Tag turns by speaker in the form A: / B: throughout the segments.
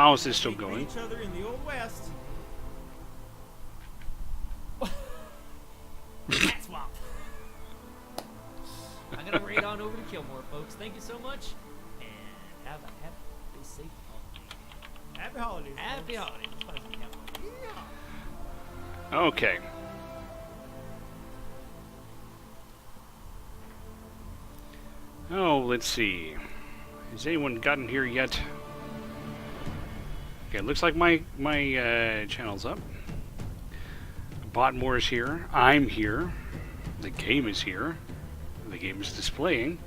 A: house is still
B: We
A: going.
B: each other in the old west. That's swamp. I'm gonna raid on over to Kilmore, folks. Thank you so much, and have a happy, safe holiday. Happy holidays. Happy holidays. Let's find some campfire. Yeah.
A: Okay. Oh, let's see. Has anyone gotten here yet? Okay, looks like my channel's up. Botmore is here. I'm here. The game is here. The game is displaying.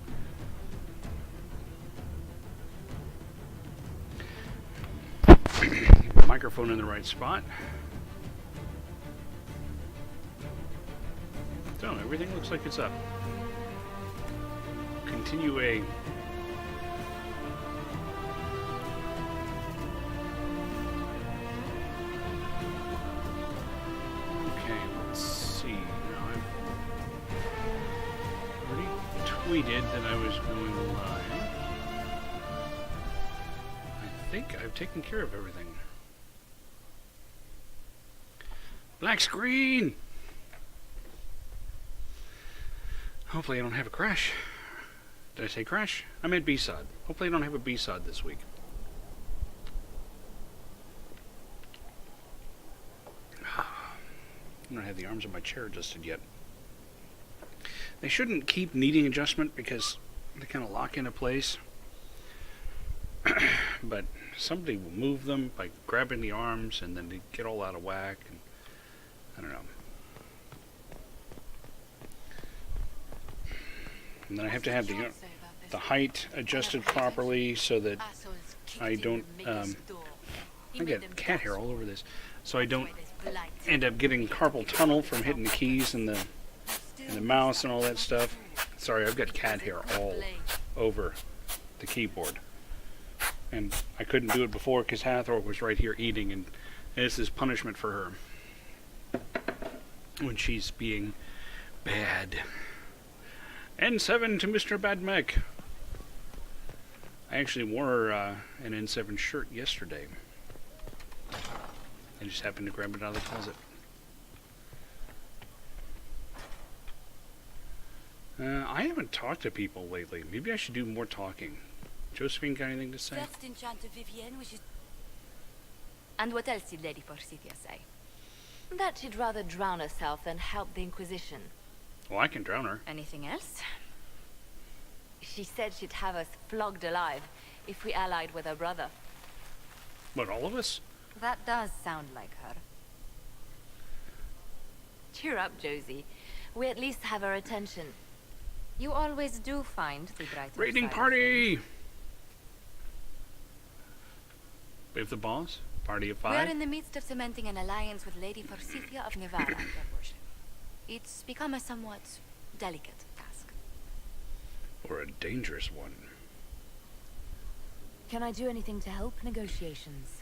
A: Microphone in the right spot. So everything looks like it's up. Continue a. Okay, let's see. Now I've already tweeted that I was going live. I think I've taken care of everything. Black screen! Hopefully I don't have a crash. Did I say crash? I meant B-sod. Hopefully I don't have a B-sod this week. I don't have the arms of my chair adjusted yet. They shouldn't keep needing adjustment because they kind of lock into place. But somebody will move them by grabbing the arms and then they get all out of whack. And I don't know. And then I have to have the height adjusted properly so that I don't I get cat hair all over this, so I don't end up getting carpal tunnel from hitting the keys and the mouse and all that stuff. Sorry, I've got cat hair all over the keyboard, and I couldn't do it before because Hathor was right here eating, and this is punishment for her when she's being bad. N7 to Mr. Badmech. I actually wore an N7 shirt yesterday. I just happened to grab it out of the closet. I haven't talked to people lately. Maybe I should do more talking. Josephine, got anything to say?
C: First enchanter Vivienne wishes... And what else did Lady Forsythia say? That she'd rather drown herself than help the Inquisition.
A: Well, I can drown her.
C: Anything else? She said she'd have us flogged alive if we allied with her brother.
A: What, all of us?
C: That does sound like her. Cheer up, Josie. We at least have her attention. You always do find the brighter
A: Raiding
C: side of
A: party! With the boss? Party of
C: things. We are
A: 5?
C: in the midst of cementing an alliance with Lady Forsythia of Nevada, Your Worship. It's become a somewhat delicate task.
A: Or a dangerous one.
D: Can I do anything to help negotiations?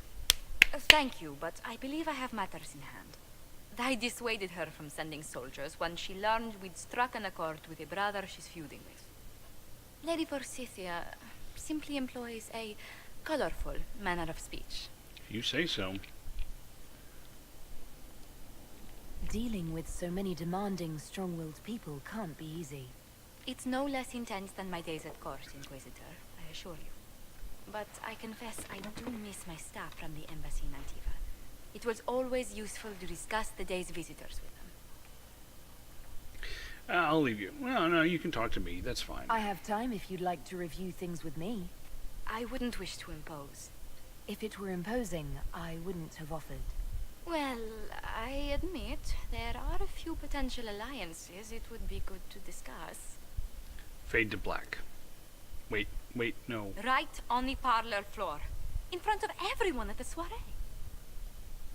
C: Thank you, but I believe I have matters in hand. I dissuaded her from sending soldiers when she learned we'd struck an accord with a brother she's feuding with. Lady Forsythia simply employs a colorful manner of speech.
A: You say so.
D: Dealing with so many demanding, strong-willed people can't be easy.
C: It's no less intense than my days at court, Inquisitor, I assure you. But I confess I do miss my staff from the embassy in Antiva. It was always useful to discuss the day's visitors with them.
A: I'll leave you. Well, no, you can talk to me. That's fine.
D: I have time if you'd like to review things with me.
C: I wouldn't wish to impose.
D: If it were imposing, I wouldn't have offered.
C: Well, I admit there are a few potential alliances it would be good to discuss.
A: Fade to black. Wait, no.
C: Right on the parlor floor, in front of everyone at the soiree.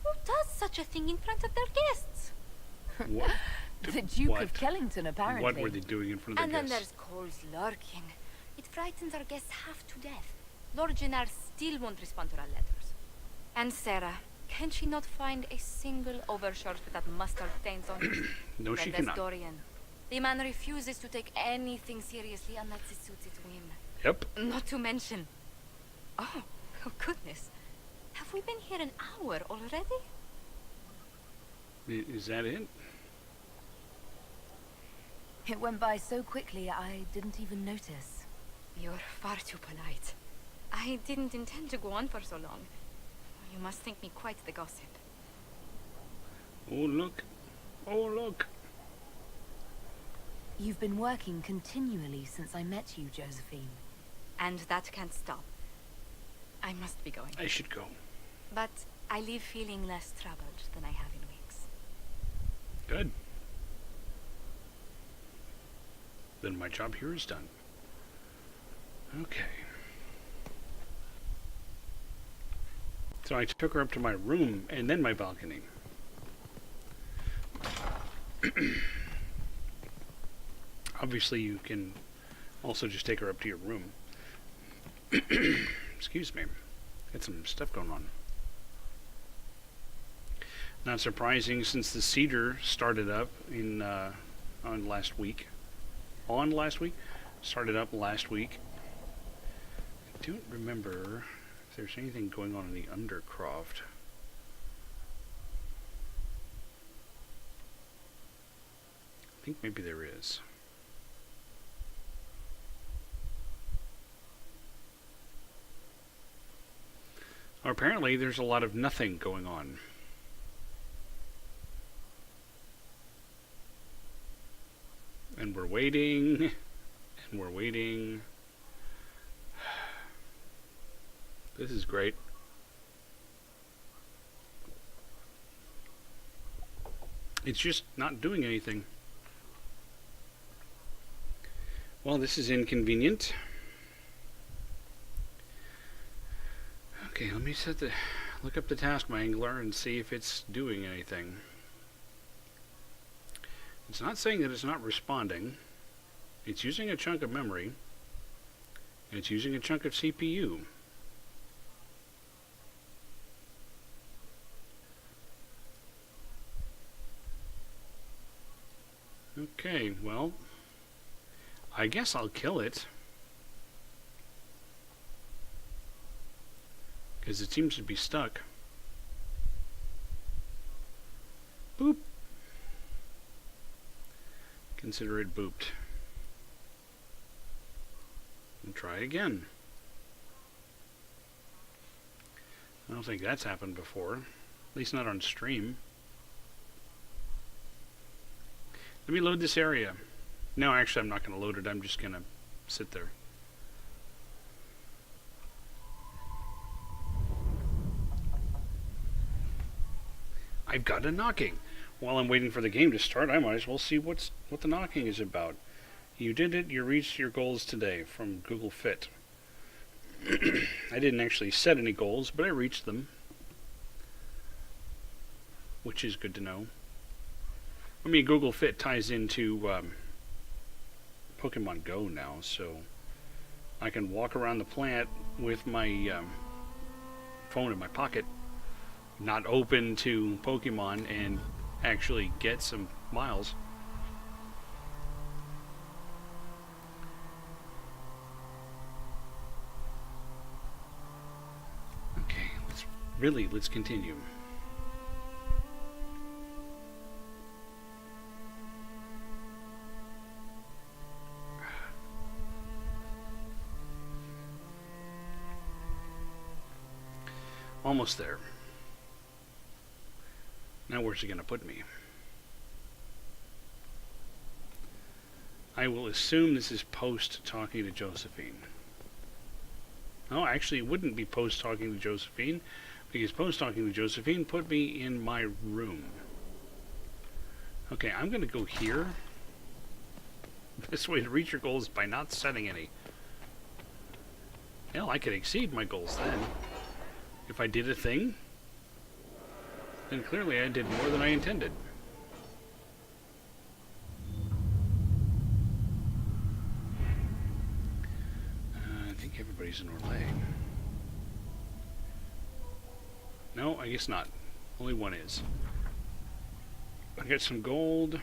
C: Who does such a thing in front of their guests?
A: What?
D: The Duke
A: What?
D: of Kellington, apparently.
A: What were they doing in front of
C: And
A: their
C: then
A: guests?
C: there's Cole's lurking. It frightens our guests half to death. Lord Gennard still won't respond to our letters. And Sarah, can she not find a single overshirt without mustard stains on it?
A: No,
C: Then
A: she
C: there's
A: cannot.
C: Dorian. The man refuses to take anything seriously unless it suits his whim.
A: Yep.
C: Not to mention... Oh goodness. we been here an hour already?
A: Is that it?
D: It went by so quickly, I didn't even notice.
C: You're far too polite. I didn't intend to go on for so long. You must think me quite the gossip.
A: Oh, look. Oh, look.
D: You've been working continually since I met you, Josephine.
C: And that can't stop. I must be going.
A: I should go.
C: But I leave feeling less troubled than I have in weeks.
A: Good. Then my job here is done. Okay. So I took her up to my room and then my balcony. Obviously, you can also just take her up to your room. Excuse me. Got some stuff going on. Not surprising, since the cedar started up in on last week. Started up last week. I don't remember if there's anything going on in the Undercroft. I think maybe there is. Or apparently there's a lot of nothing going on. And we're waiting, and we're waiting. This is great. It's just not doing anything. Well, this is inconvenient. Okay, let me look up the task mangler and see if it's doing anything. It's not saying that it's not responding. It's using a chunk of memory. And it's using a chunk of CPU. Okay, well, I guess I'll kill it. Because it seems to be stuck. Boop. Consider it booped. And try again. I don't think that's happened before. At least not on stream. Let me load this area. No, actually I'm not going to load it. I'm just going to sit there. I've got a knocking. While I'm waiting for the game to start, I might as well see what the knocking is about. You did it. You reached your goals today from Google Fit. I didn't actually set any goals, but I reached them, which is good to know. I mean, Google Fit ties into Pokemon Go now, so I can walk around the planet with my phone in my pocket, not open to Pokemon, and actually get some miles. Okay, let's continue. Almost there. Now where's he going to put me? I will assume this is post talking to Josephine. No, actually it wouldn't be post talking to Josephine, because post talking to Josephine put me in my room. Okay, I'm going to go here. The best way to reach your goals is by not setting any. Hell, I could exceed my goals then. If I did a thing, then clearly I did more than I intended. I think everybody's in Orlais. No, I guess not. Only one is. I got some gold.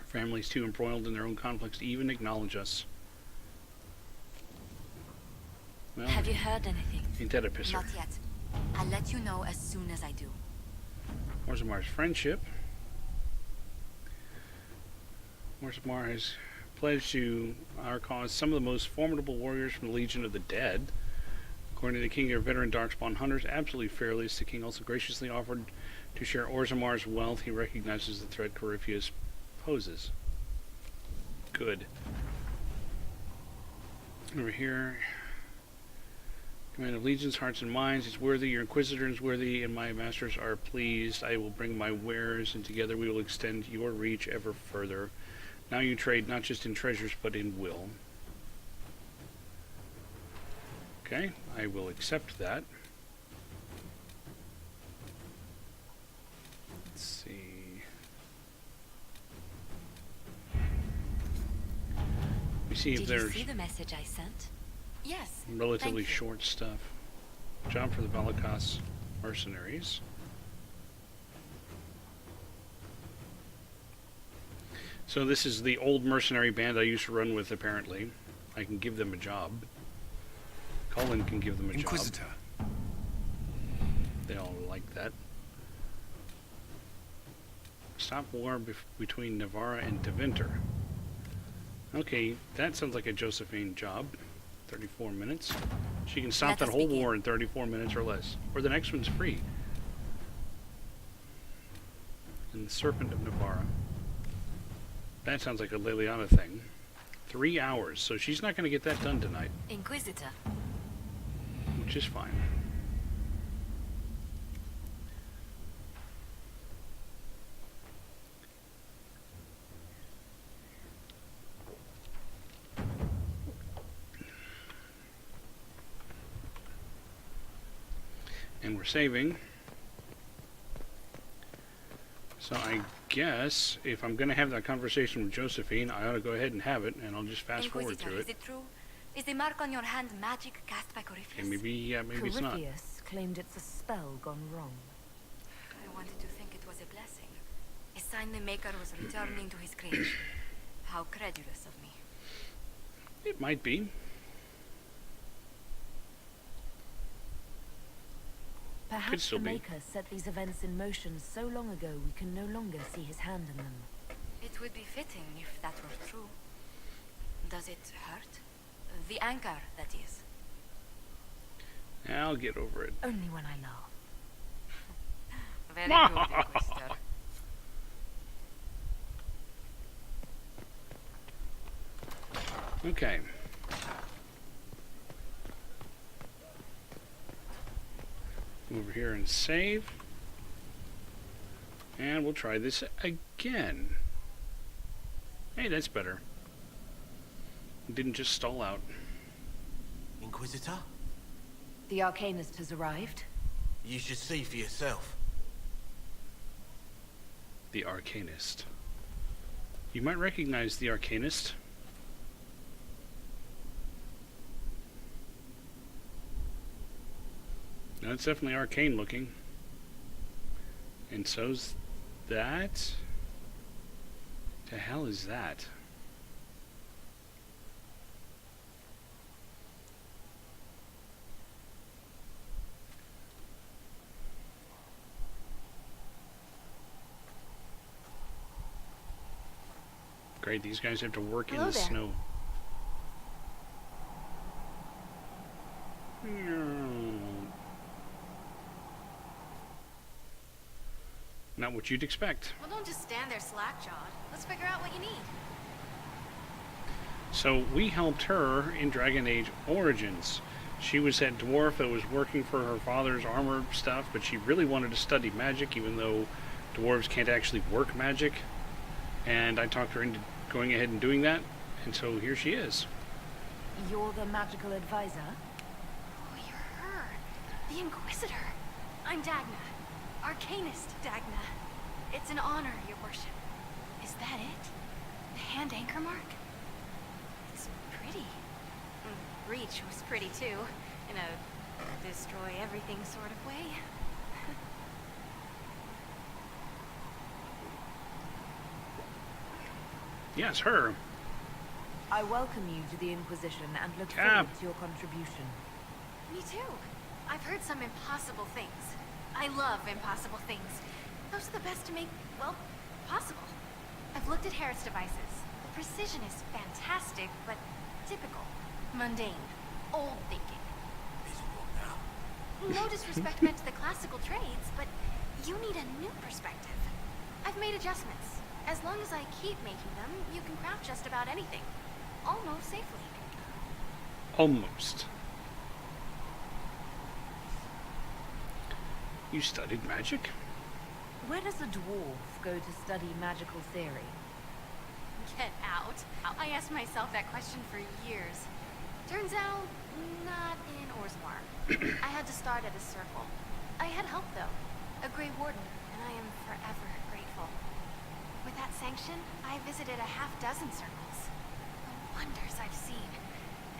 A: Families too embroiled in their own conflicts to even acknowledge us. Well,
D: Have you heard anything?
A: Ain't that a pisser?
C: Not yet. I'll let you know as soon as I do.
A: Orzamar's friendship. Orzammar has pledged to our cause some of the most formidable warriors from the Legion of the Dead. According to the king, your veteran Darkspawn hunters absolutely fearless. The king also graciously offered to share Orzamar's wealth. He recognizes the threat Corypheus poses. Good. Over here. Command of legions, hearts and minds is worthy, your inquisitor is worthy, and my masters are pleased. I will bring my wares, and together we will extend your reach ever further. Now you trade not just in treasures, but in will. Okay, I will accept that. Let's see. Let me see if
D: Did
A: there's
D: you see the message I sent?
C: Yes.
A: relatively
C: thank you.
A: short stuff. Job for the Valakas mercenaries. So this is the old mercenary band I used to run with, apparently. I can give them a job. Colin can give them a
E: Inquisitor.
A: job. They all like that. Stop war between Navarra and Deventer. Okay, that sounds like a Josephine job. 34 minutes. She can stop
C: Let
A: that
C: us
A: whole
C: begin.
A: war in 34 minutes or less. Or the next one's free. And the Serpent of Navarra. That sounds like a Liliana thing. 3 hours, so she's not going to get that done tonight,
C: Inquisitor.
A: which is fine. And we're saving. So I guess if I'm going to have that conversation with Josephine, I ought to go ahead and have it, and I'll just fast forward
C: Inquisitor,
A: through
C: is
A: it.
C: it true? Is the mark on your hand magic cast by
A: Okay,
C: Corypheus?
A: maybe it's not.
D: Corypheus claimed it's a spell gone wrong.
C: I wanted to think it was a blessing. A sign the Maker was returning to his creation. How credulous of me.
A: It might be.
D: Perhaps
A: still
D: the
A: be.
D: Maker set these events in motion so long ago we can no longer see his hand in them.
C: It would be fitting if that were true. Does it hurt? The anchor, that is.
A: I'll get over it.
D: Only when I laugh.
C: Very good, Inquisitor.
A: Okay. Over here and save. And we'll try this again. Hey, that's better. It didn't just stall out.
E: Inquisitor?
D: The Arcanist has arrived.
E: You should see for yourself.
A: The Arcanist. You might recognize the Arcanist. No, it's definitely arcane looking. And so's that. The hell is that? Great, these guys have to work in
D: Hello
A: the
D: there.
A: snow. Not what you'd expect.
F: Well, don't just stand there slack-jawed. Let's figure out what you need.
A: So we helped her in Dragon Age Origins. She was that dwarf that was working for her father's armor stuff, but she really wanted to study magic, even though dwarves can't actually work magic. And I talked her into going ahead and doing that, and so here she is.
D: You're the magical advisor?
F: Oh, you're her. The Inquisitor. I'm Dagna. Arcanist Dagna. It's an honor, your worship. Is that it? The hand anchor mark? It's pretty. Reach was pretty too, in a destroy everything sort of way.
A: Yes, her.
D: I welcome you to the Inquisition and look
A: Cap.
D: forward to your contribution.
F: Me too. I've heard some impossible things. I love impossible things. Those are the best to make, well, possible. I've looked at Harriet's devices. The precision is fantastic, but typical. Mundane. Old thinking.
E: Is what now?
F: No disrespect meant to the classical trades, but you need a new perspective. I've made adjustments. As long as I keep making them, you can craft just about anything. Almost safely.
A: Almost. You studied magic?
D: Where does a dwarf go to study magical theory?
F: Get out. I asked myself that question for years. Turns out, not in Orsmar. I had to start at a circle. I had help, though. A Grey Warden, and I am forever grateful. With that sanction, I visited a half-dozen circles. The wonders I've seen.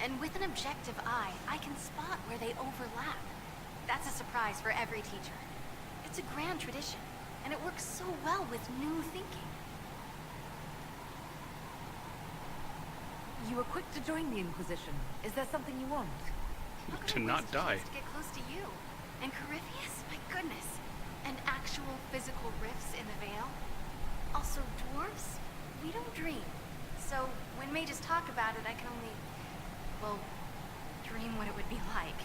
F: And with an objective eye, I can spot where they overlap. That's a surprise for every teacher. It's a grand tradition, and it works so well with new thinking.
D: You were quick to join the Inquisition. Is there something you want?
F: How could
A: To
F: I
A: not
F: waste a
A: die.
F: chance to get close to you? And Corypheus? My goodness. And actual physical rifts in the Vale? Also, dwarves? We don't dream. So, when mages talk about it, I can only, well, dream what it would be like.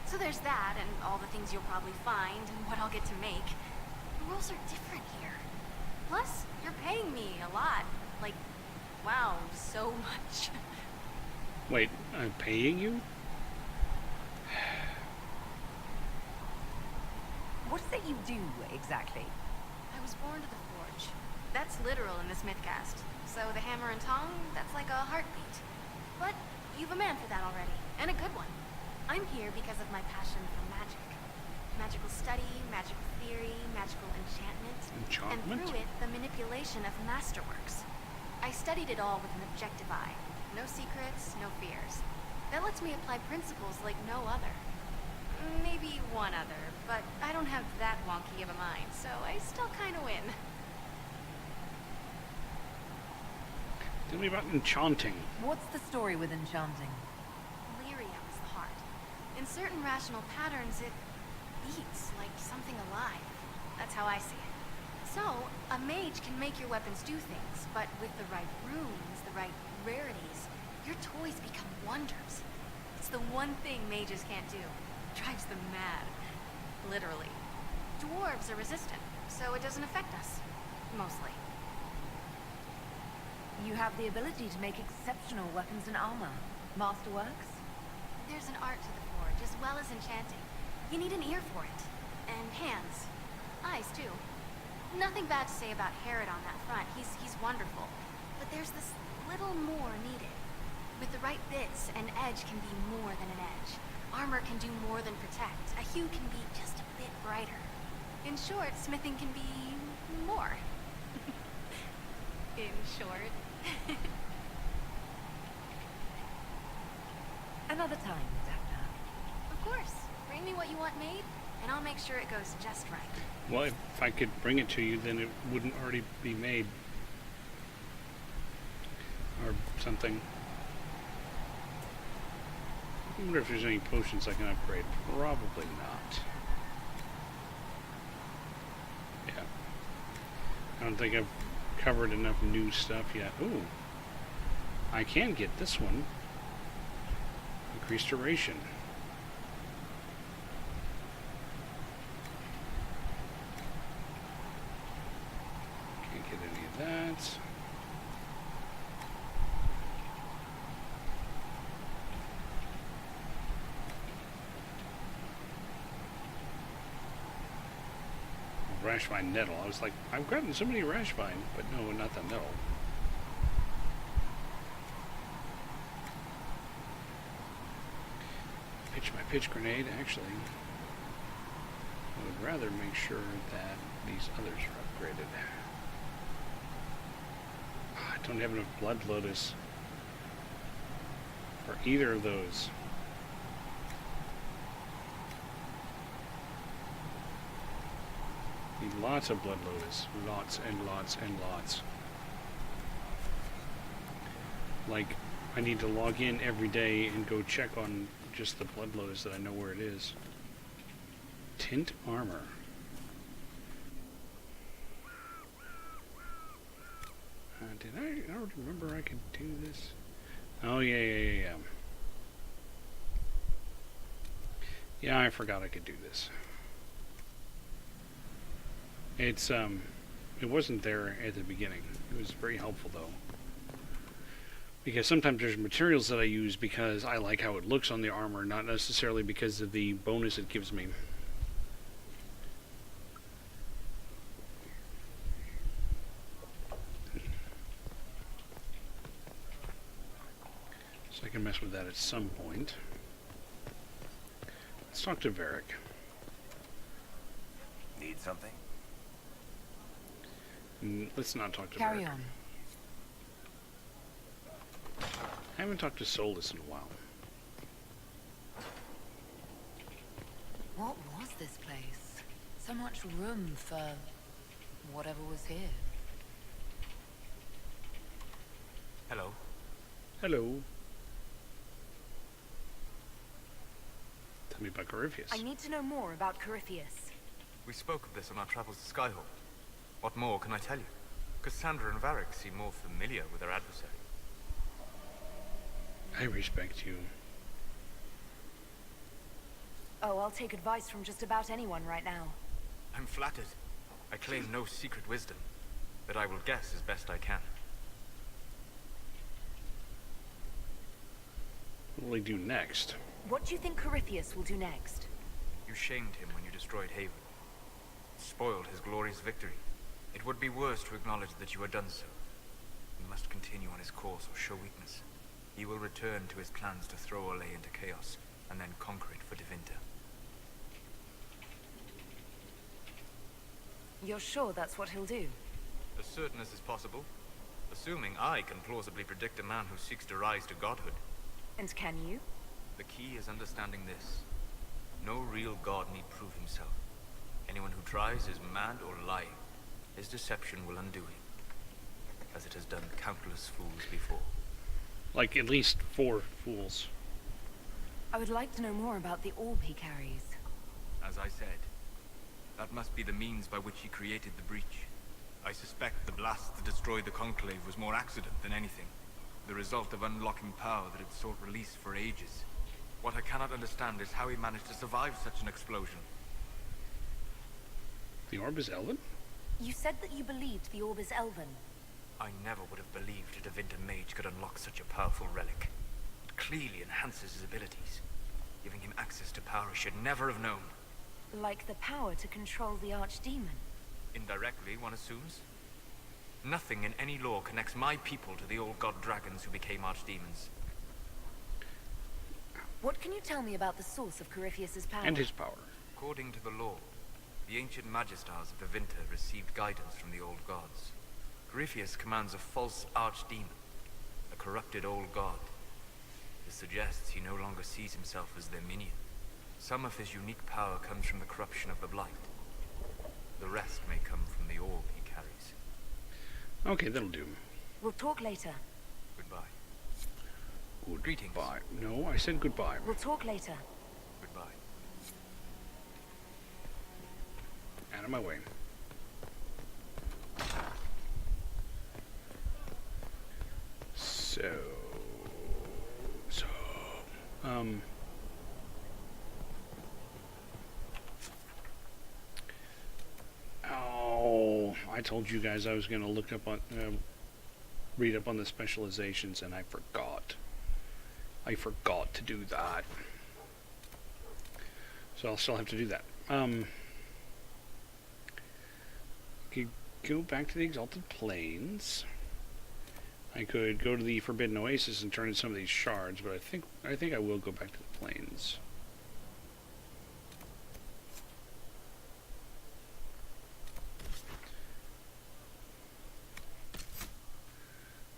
F: So there's that, and all the things you'll probably find, and what I'll get to make. The rules are different here. Plus, you're paying me a lot. Like, wow, so much.
A: Wait, I'm paying you?
D: What is it you do, exactly?
F: I was born to the forge. That's literal in this mythcast. So the hammer and tong, that's like a heartbeat. But you've a man for that already, and a good one. I'm here because of my passion for magic. Magical study, magical theory, magical enchantment. And through it, the manipulation of masterworks. I studied it all with an objective eye. No secrets, no fears. That lets me apply principles like no other. Maybe one other, but I don't have that wonky of a mind, so I still kinda win.
A: Tell me about enchanting.
D: What's the story with enchanting?
F: Lyrium is the heart. In certain rational patterns, it beats like something alive. That's how I see it. So, a mage can make your weapons do things, but with the right runes, the right rarities, your toys become wonders. It's the one thing mages can't do. It drives them mad. Literally. Dwarves are resistant, so it doesn't affect us. Mostly.
D: You have the ability to make exceptional weapons and armor. Masterworks?
F: There's an art to the forge, as well as enchanting. You need an ear for it. And hands. Eyes, too. Nothing bad to say about Herod on that front. He's wonderful. But there's this little more needed. With the right bits, an edge can be more than an edge. Armor can do more than protect. A hue can be just a bit brighter. In short, smithing can be more. In short.
D: Another time, Dagna.
F: Of course. Bring me what you want made, and I'll make sure it goes just right.
A: Well, if I could bring it to you, then it wouldn't already be made. Or something. I wonder if there's any potions I can upgrade. Probably not. Yeah. I don't think I've covered enough new stuff yet. Ooh. I can get this one. Increased duration. Can't get any of that. Rashvine nettle. I was like, I've gotten so many Rashvine, but no, not the nettle. Pitch my pitch grenade, actually. I would rather make sure that these others are upgraded. I don't have enough Blood Lotus for either of those. Need lots of Blood Lotus. Lots and lots and lots. Like, I need to log in every day and go check on just the Blood Lotus that I know where it is. Tint armor. Did I don't remember I could do this? Oh, yeah. Yeah, I forgot I could do this. It's, it wasn't there at the beginning. It was very helpful, though. Because sometimes there's materials that I use because I like how it looks on the armor, not necessarily because of the bonus it gives me. So I can mess with that at some point. Let's talk to Varric.
G: Need something?
A: Let's not talk to
D: Carry
A: Varric.
D: on.
A: I haven't talked to Solus in a while.
D: What was this place? So much room for whatever was here.
E: Hello.
A: Hello. Tell me about Corypheus.
H: I need to know more about Corypheus.
I: We spoke of this on our travels to Skyhawk. What more can I tell you? Cassandra and Varric seem more familiar with their adversary.
A: I respect you.
H: Oh, I'll take advice from just about anyone right now.
I: I'm flattered. I claim no secret wisdom, but I will guess as best I can.
A: What will he do next?
H: What do you think Corypheus will do next?
I: You shamed him when you destroyed Haven. Spoiled his glorious victory. It would be worse to acknowledge that you had done so. You must continue on his course or show weakness. He will return to his plans to throw Olay into chaos, and then conquer it for Devinter.
H: You're sure that's what he'll do?
I: As certain as is possible. Assuming I can plausibly predict a man who seeks to rise to godhood.
H: And can you?
I: The key is understanding this. No real god need prove himself. Anyone who tries is mad or lying. His deception will undo him, as it has done countless fools before.
A: Like at least 4 fools.
H: I would like to know more about the orb he carries.
I: As I said, that must be the means by which he created the breach. I suspect the blast that destroyed the Conclave was more accident than anything. The result of unlocking power that had sought release for ages. What I cannot understand is how he managed to survive such an explosion.
A: The orb is Elven?
H: You said that you believed the orb is elven.
I: I never would have believed a Devinter mage could unlock such a powerful relic. It clearly enhances his abilities, giving him access to power he should never have known.
H: Like the power to control the archdemon.
I: Indirectly, one assumes. Nothing in any law connects my people to the old god dragons who became archdemons.
H: What can you tell me about the source of Corypheus's power?
A: And his power.
I: According to the law, the ancient magistars of Devinter received guidance from the old gods. Corypheus commands a false archdemon, a corrupted old god. This suggests he no longer sees himself as their minion. Some of his unique power comes from the corruption of the blight. The rest may come from the orb he carries.
A: Okay, that'll do.
H: We'll talk later.
I: Goodbye.
A: Greetings. Goodbye. No, I said goodbye.
H: We'll talk later.
I: Goodbye.
A: Out of my way. So, oh, I told you guys I was going to look up on, read up on the specializations, and I forgot. I forgot to do that. So I'll still have to do that. Could go back to the Exalted Plains. I could go to the Forbidden Oasis and turn in some of these shards, but I think I will go back to the plains.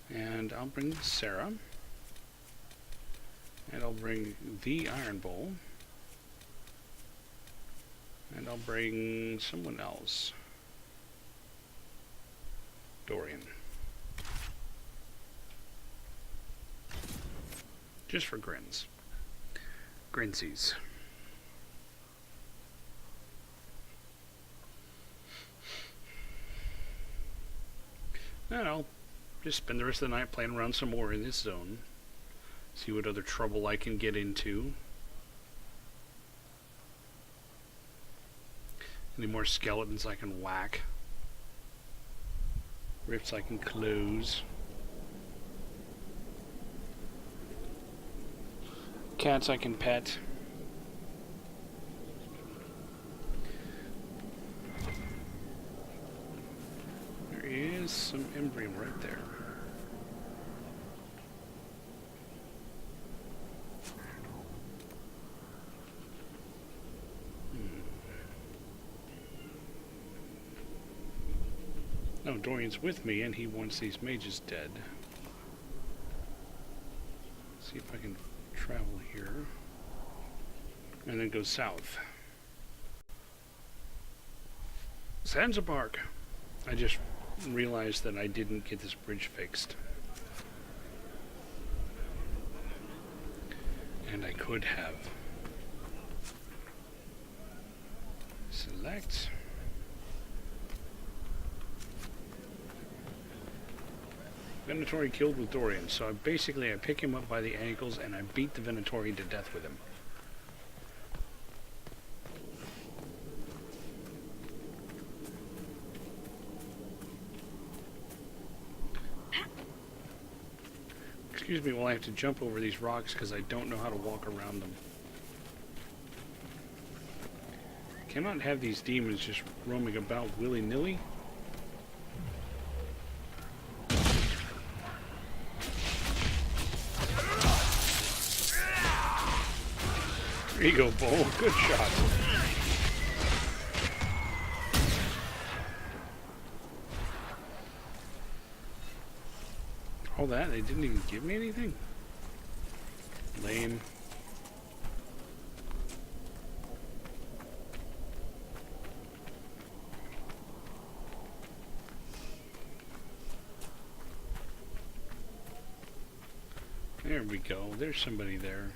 A: And I'll bring Sarah. And I'll bring the Iron Bowl. And I'll bring someone else. Dorian. Just for grins. Grinsies. And I'll just spend the rest of the night playing around some more in this zone. See what other trouble I can get into. Any more skeletons I can whack. Rifts I can close. Cats I can pet. There is some embryo right there. No, Dorian's with me and he wants these mages dead. See if I can travel here. And then go south. Zanzibar! I just realized that I didn't get this bridge fixed. And I could have. Select. Venatori killed with Dorian, so I pick him up by the ankles and I beat the Venatori to death with him. Excuse me while I have to jump over these rocks because I don't know how to walk around them. Cannot have these demons just roaming about willy-nilly. There you go, Bull. Good shot. All that? They didn't even give me anything? Lame. There we go. There's somebody there.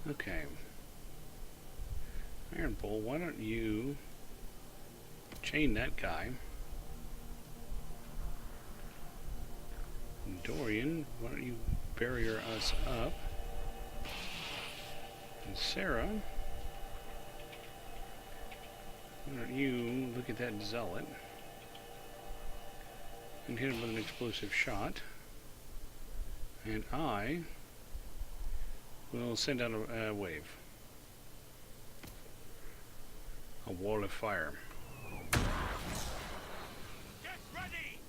A: Okay. Iron Bull, why don't you chain that guy? And Dorian, why don't you barrier us up? And Sarah, why don't you look at that zealot and hit him with an explosive shot? And I will send out a wave. A wall of fire.
E: Get ready!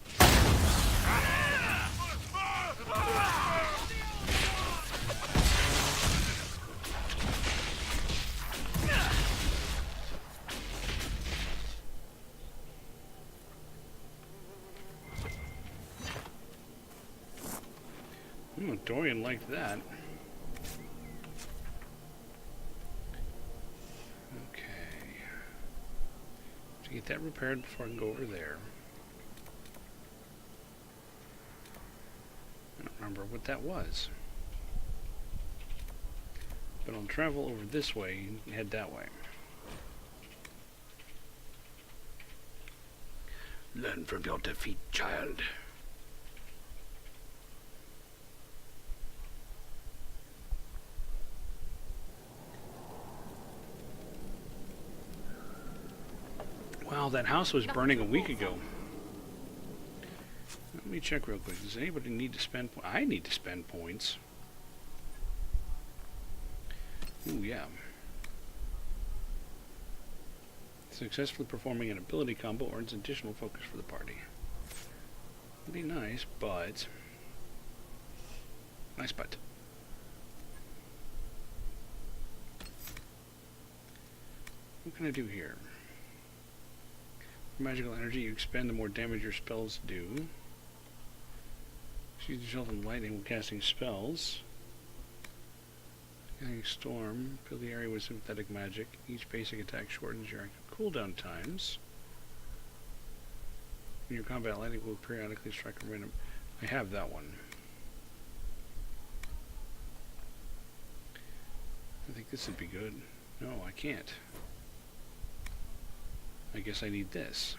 A: Dorian liked that. Get that repaired before I can go over there. I don't remember what that was. But I'll travel over this way and head that way. Learn from your defeat, child. Wow, that house was burning a week ago. Let me check real quick. Does anybody need to spend points? I need to spend points. Ooh, yeah. Successfully performing an ability combo earns additional focus for the party. Would be nice, but... Nice, but... What can I do here? Magical energy you expend, the more damage your spells do. Shield yourself in lightning when casting spells. Casting storm, fill the area with sympathetic magic. Each basic attack shortens your active cooldown times. In your combat, lightning will periodically strike a random. I have that one. I think this would be good. No, I can't. I guess I need this.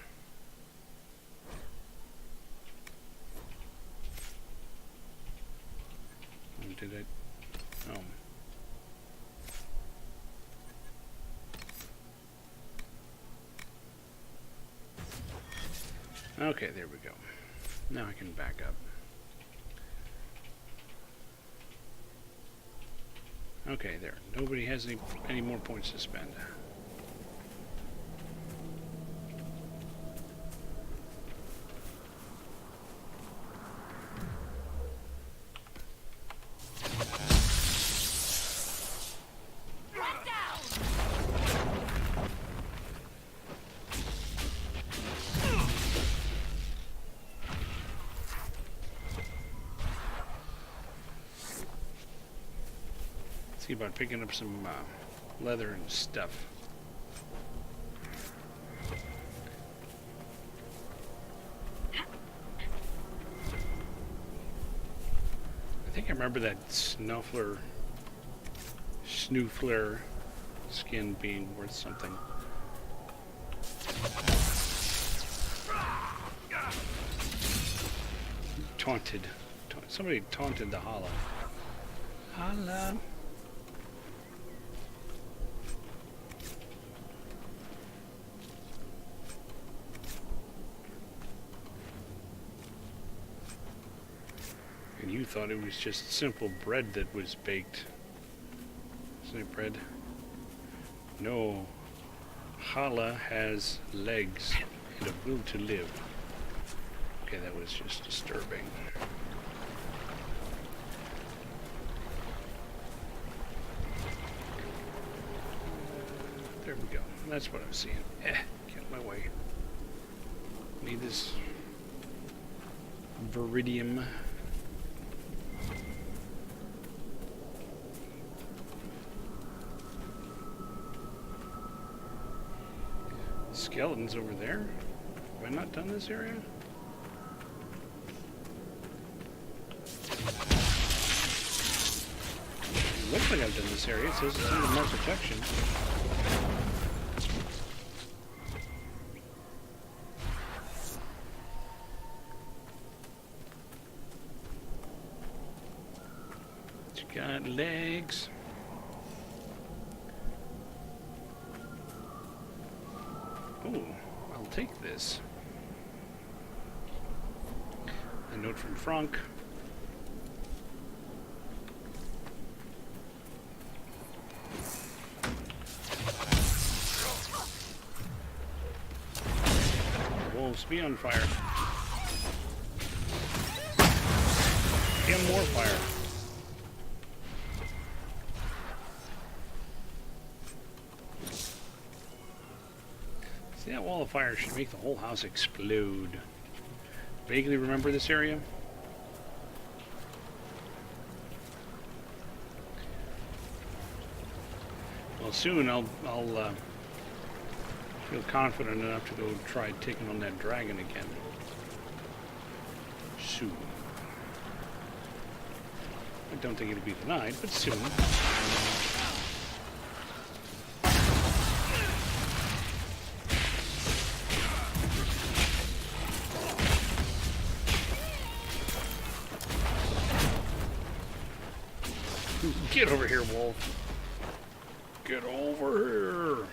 A: Oh, did I? Oh. Okay, there we go. Now I can back up. Okay, there. Nobody has any more points to spend. See about picking up some leather and stuff. I think I remember that snoofler skin being worth something. Taunted. Somebody taunted the Hala. Hala. And you thought it was just simple bread that was baked. Isn't it bread? No. Hala has legs and a will to live. Okay, that was just disturbing. There we go. That's what I'm seeing. Get out of my way. Need this Viridium. Skeletons over there. Have I not done this area? It looks like I've done this area. It says it's under more protection. It's got legs. Oh, I'll take this. A note from Frank. Wolves, be on fire. Get more fire. See, that wall of fire should make the whole house explode. Vaguely remember this area? Well, soon I'll feel confident enough to go try taking on that dragon again. Soon. I don't think it'll be tonight, but soon. Get over here, wolf. Get over here.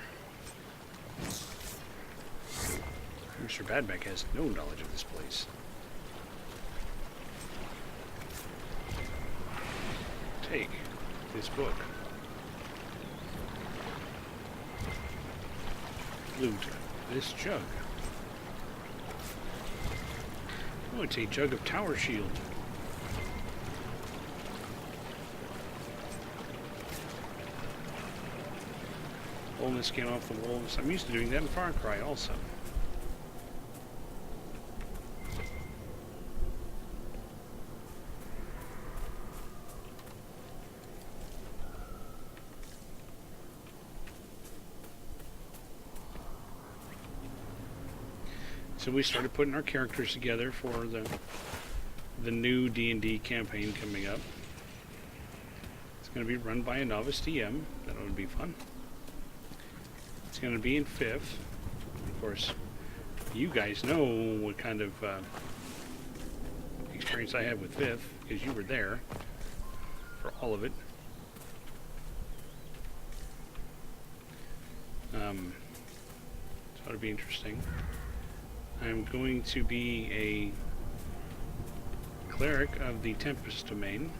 A: Mr. Badback has no knowledge of this place. Take this book. Loot this jug. Oh, it's a jug of tower shield. Pulling the skin off the wolves. I'm used to doing that in Far Cry also. So we started putting our characters together for the new D&D campaign coming up. It's going to be run by a novice DM. That would be fun. It's going to be in 5th. Of course, you guys know what kind of experience I have with 5th, because you were there for all of it. So it'll be interesting. I'm going to be a cleric of the Tempest domain.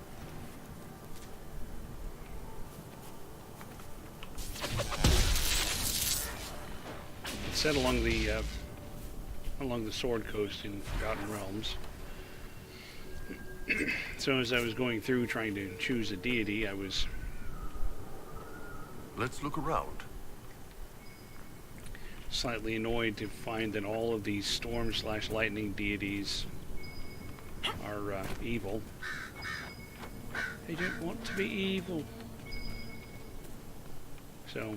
A: It's set along the Sword Coast in Forgotten Realms. So as I was going through trying to choose a deity, I was
E: Let's look around.
A: slightly annoyed to find that all of these storm/lightning deities are evil. They don't want to be evil. So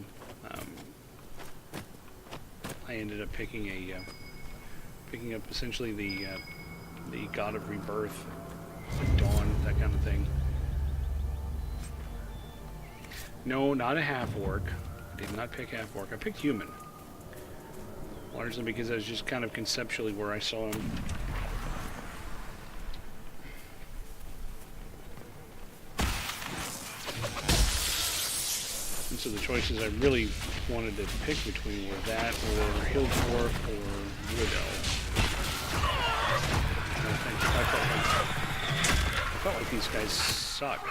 A: I ended up picking up essentially the god of rebirth, dawn, that kind of thing. No, not a half-orc. I did not pick half-orc. I picked human. Largely because I was just kind of conceptually where I saw him. And so the choices I really wanted to pick between were that or Hill Dwarf or Wood Elf. I felt like these guys suck.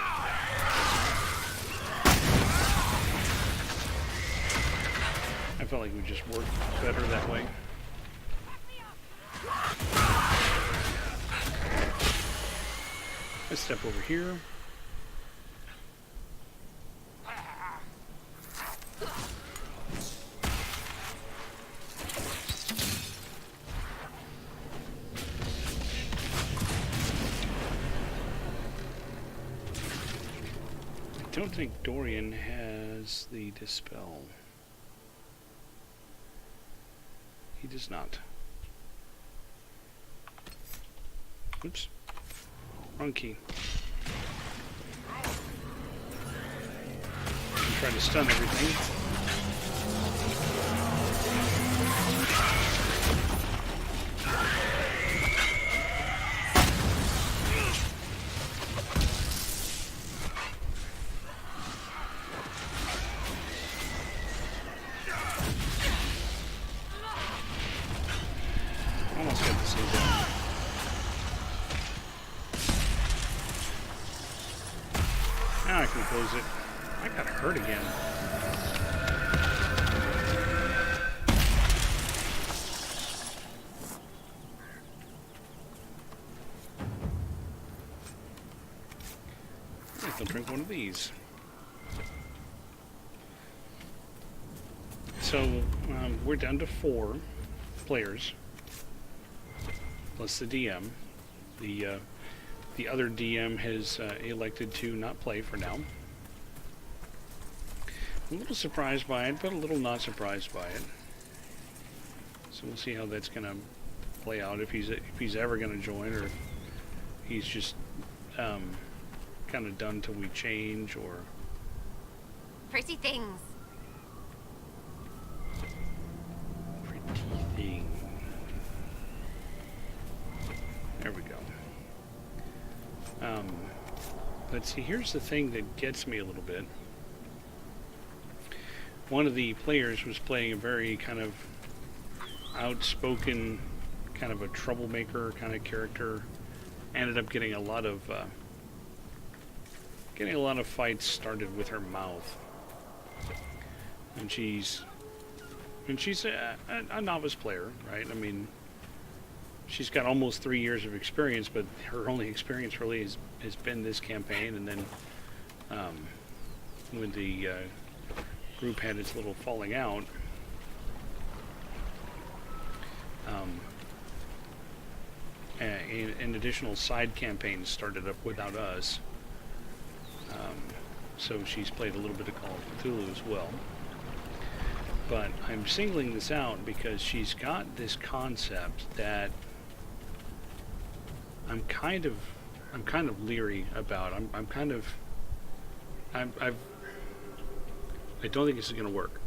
A: I felt like it would just work better that way. Let's step over here. I don't think Dorian has the Dispel. He does not. Oops. Wrong key. Try to stun everything. Almost got the same down. Now I can close it. I got hurt again. I think I'll drink one of these. So we're down to 4 players. Plus the DM. The other DM has elected to not play for now. I'm a little surprised by it, but a little not surprised by it. So we'll see how that's going to play out, if he's ever going to join, or if he's just kind of done till we change, or...
F: Pretty things.
A: Pretty thing. There we go. Let's see, here's the thing that gets me a little bit. One of the players was playing a very kind of outspoken, kind of a troublemaker kind of character. Ended up getting a lot of fights started with her mouth. And she's a novice player, right? I mean, she's got almost 3 years of experience, but her only experience really has been this campaign. And then when the group had its little falling out, an additional side campaign started up without us. So she's played a little bit of Call of Cthulhu as well. But I'm singling this out because she's got this concept that I'm kind of leery about. I'm kind of I don't think this is going to work.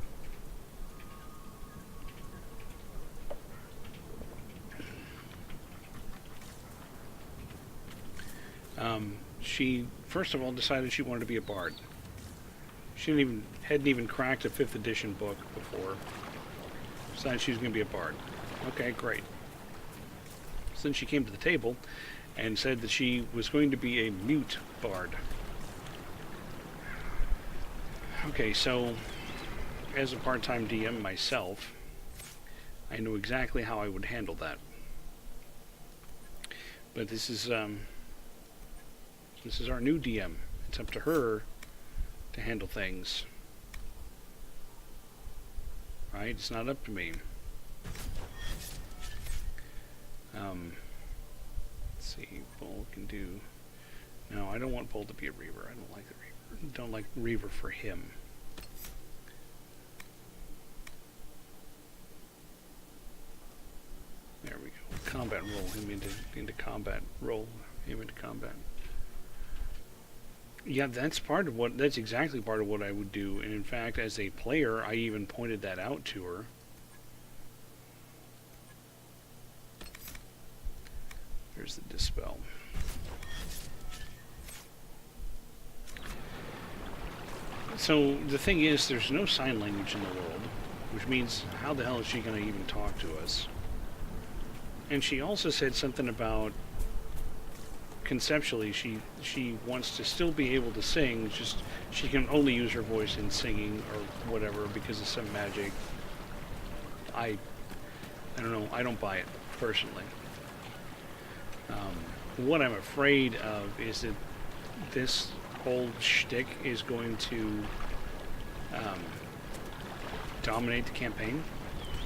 A: She first of all decided she wanted to be a bard. She hadn't even cracked a 5th edition book before. Decided she was going to be a bard. Okay, great. So then she came to the table and said that she was going to be a mute bard. Okay, so as a part-time DM myself, I know exactly how I would handle that. But this is our new DM. It's up to her to handle things. Right? It's not up to me. Let's see. Bull can do... No, I don't want Bull to be a Reaver. I don't like the Reaver. Don't like Reaver for him. There we go. Combat roll him into combat. Roll him into combat. Yeah, that's exactly part of what I would do. And in fact, as a player, I even pointed that out to her. Here's the dispel. So the thing is, there's no sign language in the world, which means how the hell is she going to even talk to us? And she also said something about conceptually she wants to still be able to sing, just she can only use her voice in singing or whatever because of some magic. I don't know, I don't buy it personally. What I'm afraid of is that this whole shtick is going to dominate the campaign,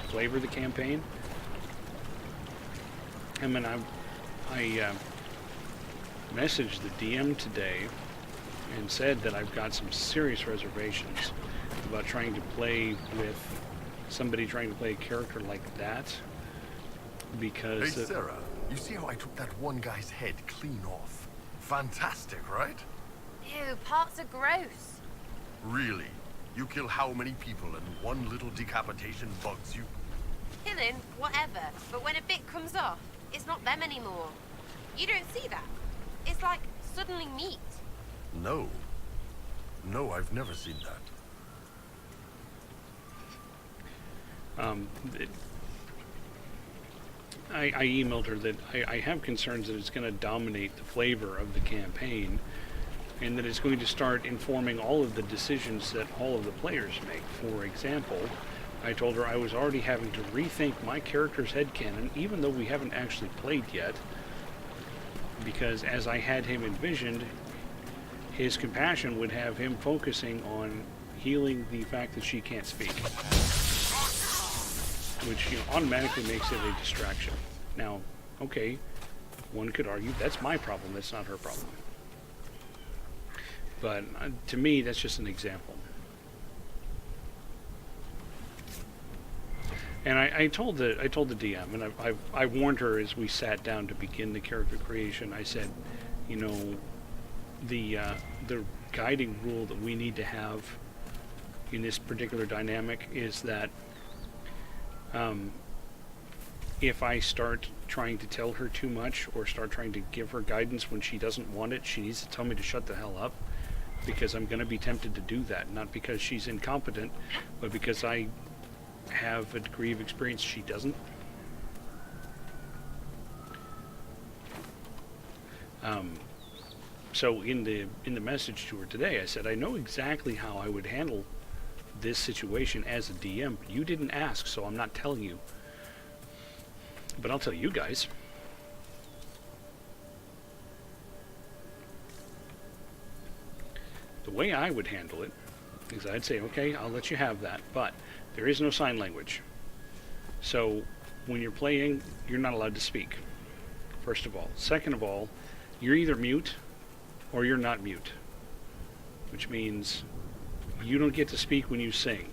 A: flavor the campaign. I mean, I messaged the DM today and said that I've got some serious reservations about trying to play with somebody trying to play a character like that, because...
G: Hey, Sarah, you see how I took that one guy's head clean off? Fantastic, right?
F: Ew, parts are gross.
G: Really? You kill how many people and one little decapitation bugs you?
J: Killing, whatever, but when a bit comes off, it's not them anymore. You don't see that? It's like suddenly meat.
G: No. No, I've never seen that.
A: I emailed her that I have concerns that it's going to dominate the flavor of the campaign, and that it's going to start informing all of the decisions that all of the players make. For example, I told her I was already having to rethink my character's headcanon, even though we haven't actually played yet, because as I had him envisioned, his compassion would have him focusing on healing the fact that she can't speak, which automatically makes it a distraction. Now, okay, one could argue that's my problem, that's not her problem. But to me, that's just an example. And I told the DM, and I warned her as we sat down to begin the character creation. I said, you know, the guiding rule that we need to have in this particular dynamic is that if I start trying to tell her too much or start trying to give her guidance when she doesn't want it, she needs to tell me to shut the hell up, because I'm going to be tempted to do that, not because she's incompetent, but because I have a degree of experience she doesn't. So in the message to her today, I said I know exactly how I would handle this situation as a DM. You didn't ask, so I'm not telling you. But I'll tell you guys. The way I would handle it is I'd say, okay, I'll let you have that, but there is no sign language. So when you're playing, you're not allowed to speak, first of all. Second of all, you're either mute or you're not mute, which means you don't get to speak when you sing.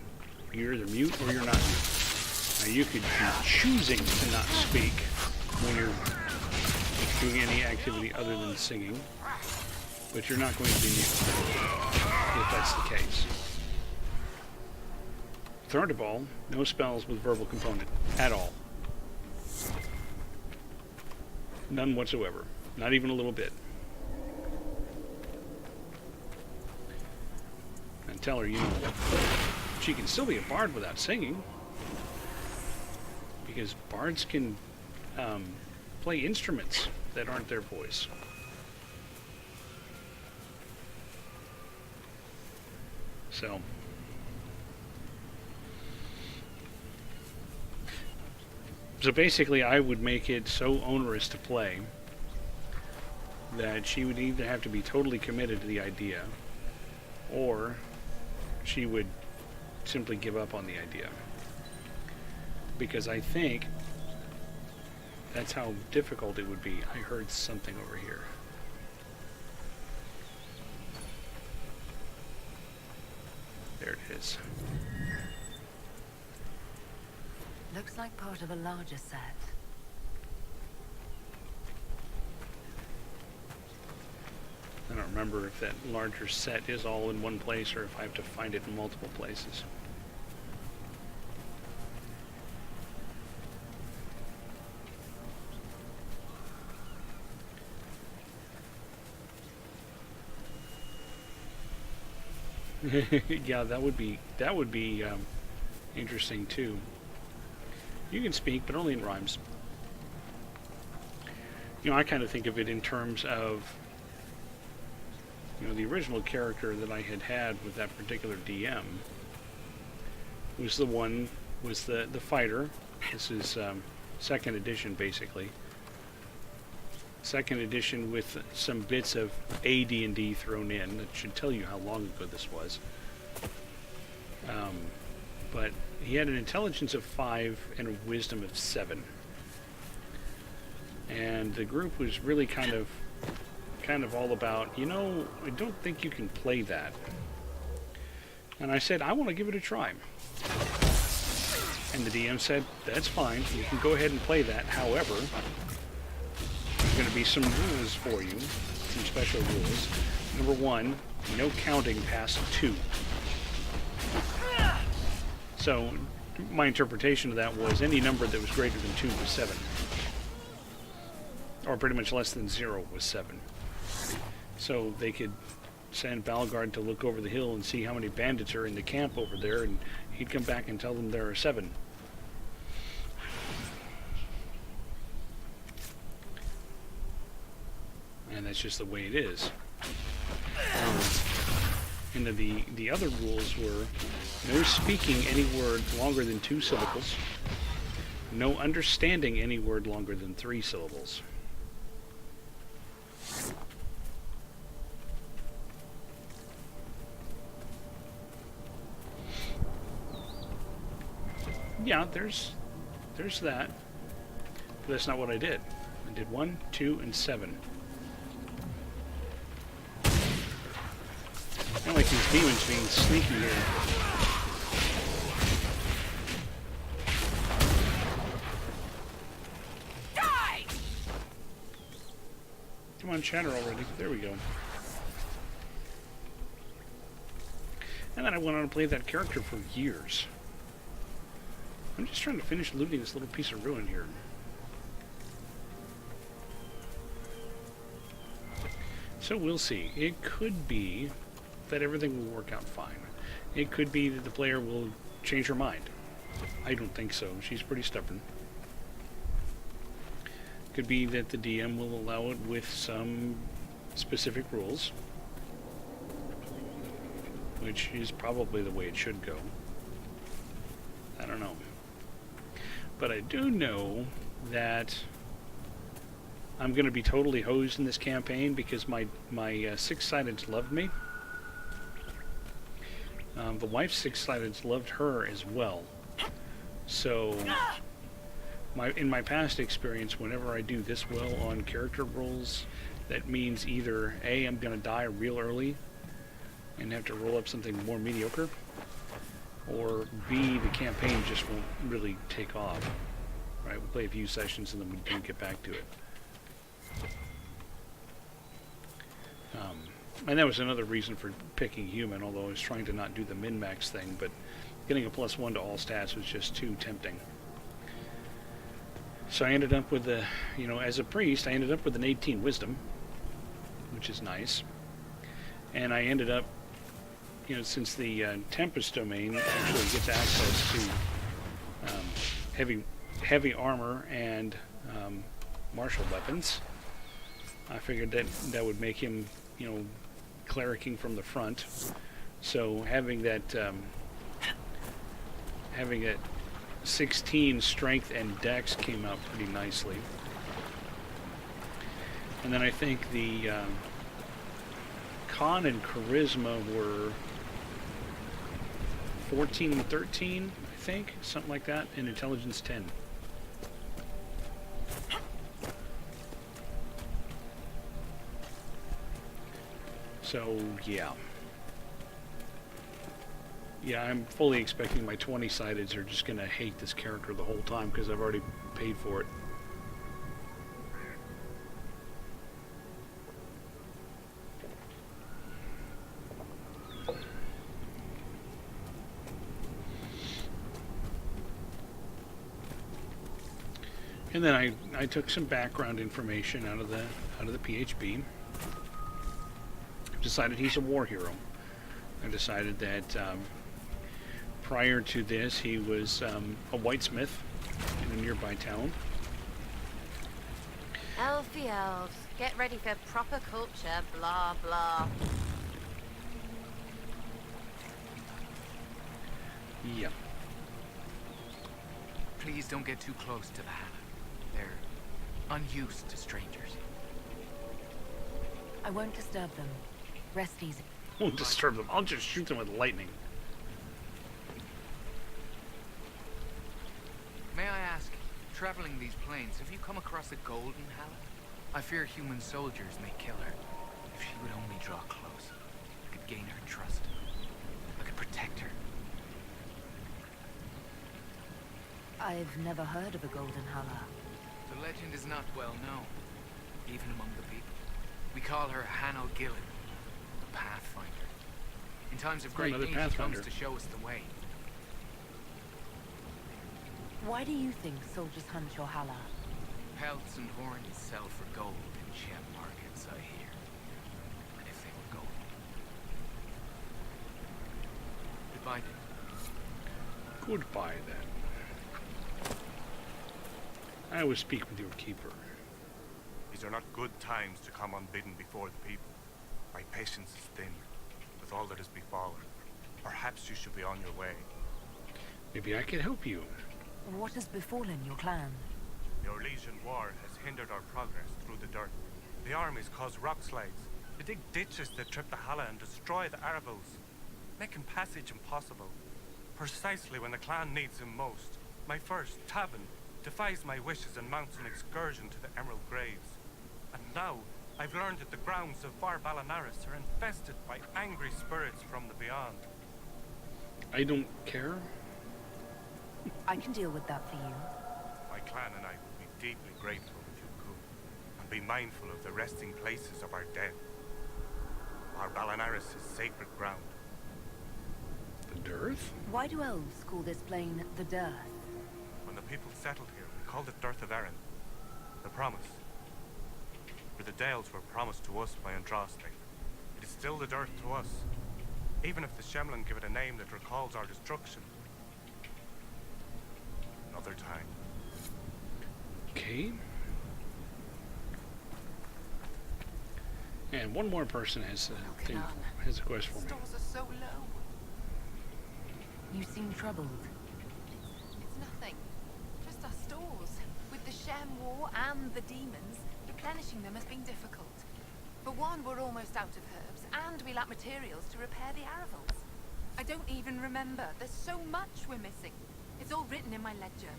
A: You're either mute or you're not mute. Now you could be choosing to not speak when you're doing any activity other than singing. but you're not going to be new if that's the case. Thunderball, no spells with verbal component at all. None whatsoever. Not even a little bit. And tell her, you know, she can still be a bard without singing. Because bards can play instruments that aren't their voice. So basically I would make it so onerous to play that she would either have to be totally committed to the idea, or she would simply give up on the idea. Because I think that's how difficult it would be. I heard something over here. There it is.
D: Looks like part of a larger set.
A: I don't remember if that larger set is all in one place or if I have to find it in multiple places. Yeah, that would be interesting too. You can speak, but only in rhymes. You know, I kind of think of it in terms of, you know, the original character that I had with that particular DM was the fighter. This is second edition, basically. Second edition with some bits of AD&D thrown in. That should tell you how long ago this was. But he had an intelligence of 5 and a wisdom of 7. And the group was really kind of all about, you know, I don't think you can play that. And I said, I want to give it a try. And the DM said, that's fine, you can go ahead and play that. However, there's going to be some rules for you, some special rules. Number 1, no counting past 2. So, my interpretation of that was any number that was greater than 2 was 7. Or pretty much less than 0 was 7. So they could send Balgard to look over the hill and see how many bandits are in the camp over there, and he'd come back and tell them there are 7. And that's just the way it is. And the other rules were no speaking any word longer than 2 syllables, no understanding any word longer than 3 syllables. Yeah, there's that. But that's not what I did. I did 1, 2, and 7. I don't like these demons being sneaky here.
E: Die!
A: Come on, chatter already. There we go. And then I went on to play that character for years. I'm just trying to finish looting this little piece of ruin here. So we'll see. It could be that everything will work out fine. It could be that the player will change her mind. I don't think so. She's pretty stubborn. Could be that the DM will allow it with some specific rules, which is probably the way it should go. I don't know. But I do know that I'm going to be totally hosed in this campaign because my six-sideds loved me. The wife's six-sideds loved her as well. So, in my past experience, whenever I do this well on character rolls, that means either A, I'm going to die real early and have to roll up something more mediocre, or B, the campaign just won't really take off. Right? We'll play a few sessions and then we do get back to it. And that was another reason for picking human, although I was trying to not do the min-max thing, but getting a +1 to all stats was just too tempting. So I ended up with a, you know, as a priest, I ended up with an 18 wisdom, which is nice. And I ended up, you know, since the Tempest domain actually gets access to heavy armor and martial weapons, I figured that would make him, you know, clericing from the front. So having that 16 strength and dex came out pretty nicely. And then I think the con and charisma were 14 and 13, I think, something like that, and intelligence 10. So, yeah. Yeah, I'm fully expecting my 20-sideds are just going to hate this character the whole time because I've already paid for it. And then I took some background information out of the PHB. Decided he's a war hero. I decided that prior to this he was a whitesmith in a nearby town.
J: Elfie elves, get ready for proper culture, blah blah.
A: Yeah.
K: Please don't get too close to the Hannah. They're unused to strangers.
D: I won't disturb them. Rest easy.
A: Won't disturb them. I'll just shoot them with lightning.
K: May I ask, traveling these plains, have you come across a golden Hannah? I fear human soldiers may kill her. If she would only draw close, I could gain her trust. I could protect her.
D: I've never heard of a golden Hala.
K: The legend is not well known, even among the people. We call her Hannah Gillen, the Pathfinder. In times of great need, she comes to show us the way.
D: Why do you think soldiers hunt your Hala?
K: Pelts and horns sell for gold in gem markets, I hear. And if they were gold. Goodbye, then.
A: Goodbye, then. I will speak with your keeper.
E: These are not good times to come unbidden before the people. My patience is thin, with all that has befallen. Perhaps you should be on your way.
A: Maybe I can help you.
D: What has befallen your clan?
E: The Orlesian War has hindered our progress through the dirt. The armies cause rock slides. They dig ditches that trip the Hala and destroy the Arvos, making passage impossible. Precisely when the clan needs him most, my first, Tavin, defies my wishes and mounts an excursion to the Emerald Graves. And now, I've learned that the grounds of Var Balanaris are infested by angry spirits from the beyond.
A: I don't care.
D: I can deal with that for you.
E: My clan and I would be deeply grateful if you could, and be mindful of the resting places of our dead. Var Balanaris is sacred ground.
A: The Dearth?
D: Why do elves call this plain the Dearth?
E: When the people settled here, we called it Dearth of Erin. The promise. For the Dales were promised to us by Andraste. It is still the Dearth to us, even if the Shemlin give it a name that recalls our destruction. Another time.
A: Okay. And one more person has a thing, has a quest for me.
K: Stores are so low.
D: You seem troubled.
F: It's nothing. Just our stores. With the Shem War and the demons, replenishing them has been difficult. For one, we're almost out of herbs, and we lack materials to repair the Aravals. I don't even remember. There's so much we're missing. It's all written in my ledger.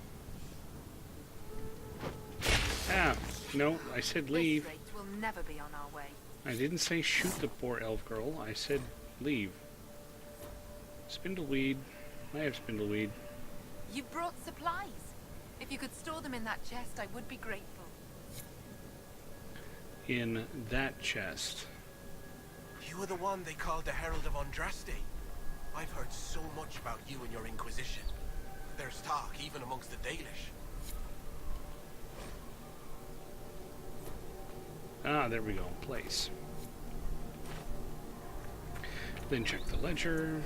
A: Ah, no, I said leave.
F: This rate will never be on our way.
A: I didn't say shoot the poor elf girl. I said leave. Spindleweed. I have spindleweed.
F: You brought supplies. If you could store them in that chest, I would be grateful.
A: In that chest.
K: You
L: were the one they called the Herald of Andraste. I've heard so much about you and your Inquisition. There's talk even amongst the Dalish.
A: Ah, there we go. Place. Then check the ledger.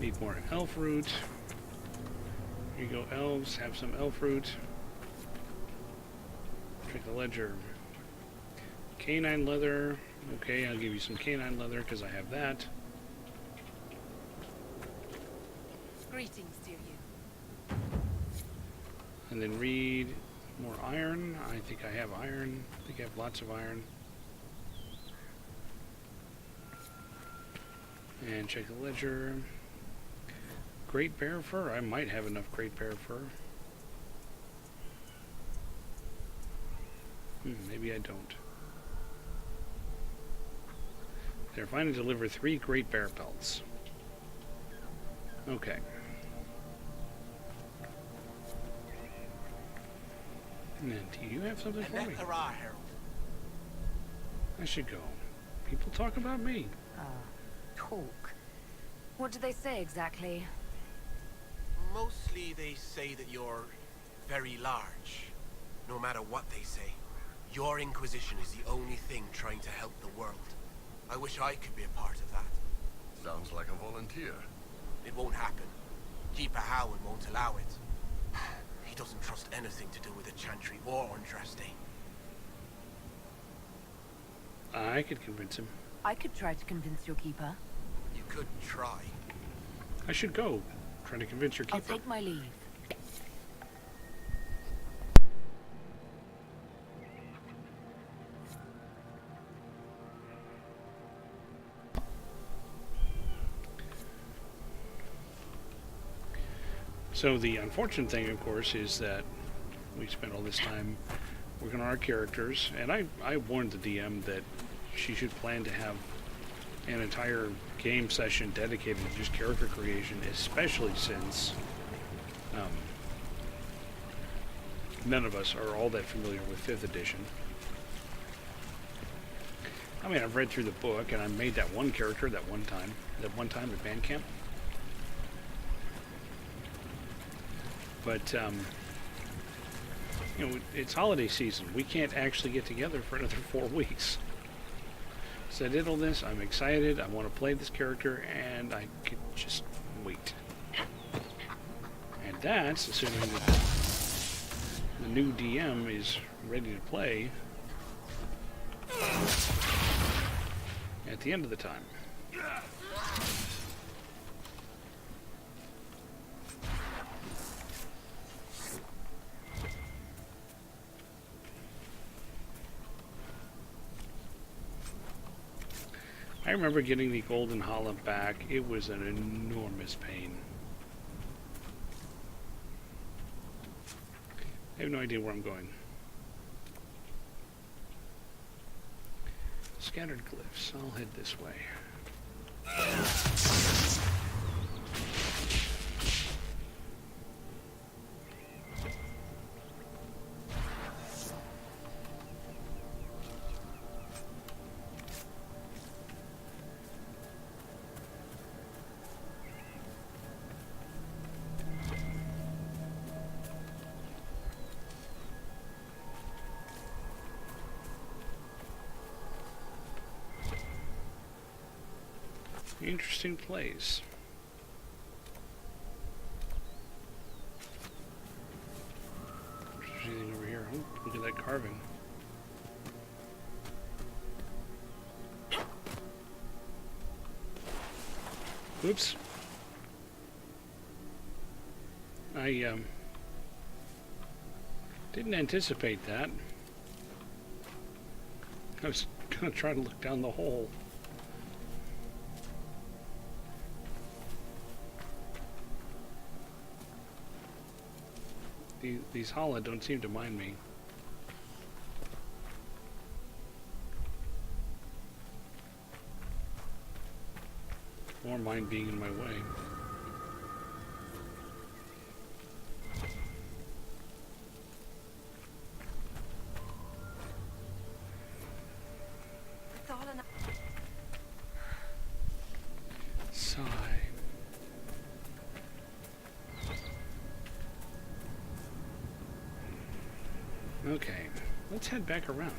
A: Need more elf root. Here you go, elves. Have some elf root. Check the ledger. Canine leather. Okay, I'll give you some canine leather because I have that.
C: Greetings to you.
A: And then read more iron. I think I have iron. I think I have lots of iron. And check the ledger. Great bear fur. I might have enough great bear fur. Maybe I don't. They're finally deliver 3 great bear pelts. Okay. And do you have something for me?
L: Herald.
A: I should go. People talk about me.
H: Talk? What do they say exactly?
L: Mostly they say that you're very large. No matter what they say, your Inquisition is the only thing trying to help the world. I wish I could be a part of that.
G: Sounds like a volunteer.
L: It won't happen. Keeper Howard won't allow it. He doesn't trust anything to do with the Chantry or Andraste.
A: I could convince him.
H: I could try to convince your keeper.
L: You could try.
A: I should go. Try to convince your keeper.
H: I'll take my leave.
A: So the unfortunate thing, of course, is that we spent all this time working on our characters, and I warned the DM that she should plan to have an entire game session dedicated to just character creation, especially since none of us are all that familiar with 5th edition. I mean, I've read through the book, and I made that one character that one time at band camp. But, you know, it's holiday season. We can't actually get together for another 4 weeks. So I did all this. I'm excited. I want to play this character, and I could just wait. And that's assuming that the new DM is ready to play at the end of the time. I remember getting the Golden Hollow back. It was an enormous pain. I have no idea where I'm going. Scattered glyphs. I'll head this way. Interesting place. There's anything over here. Oh, look at that carving. Oops. I didn't anticipate that. I was gonna try to look down the hole. These Hala don't seem to mind me. Or mind being in my way. Okay, let's head back around.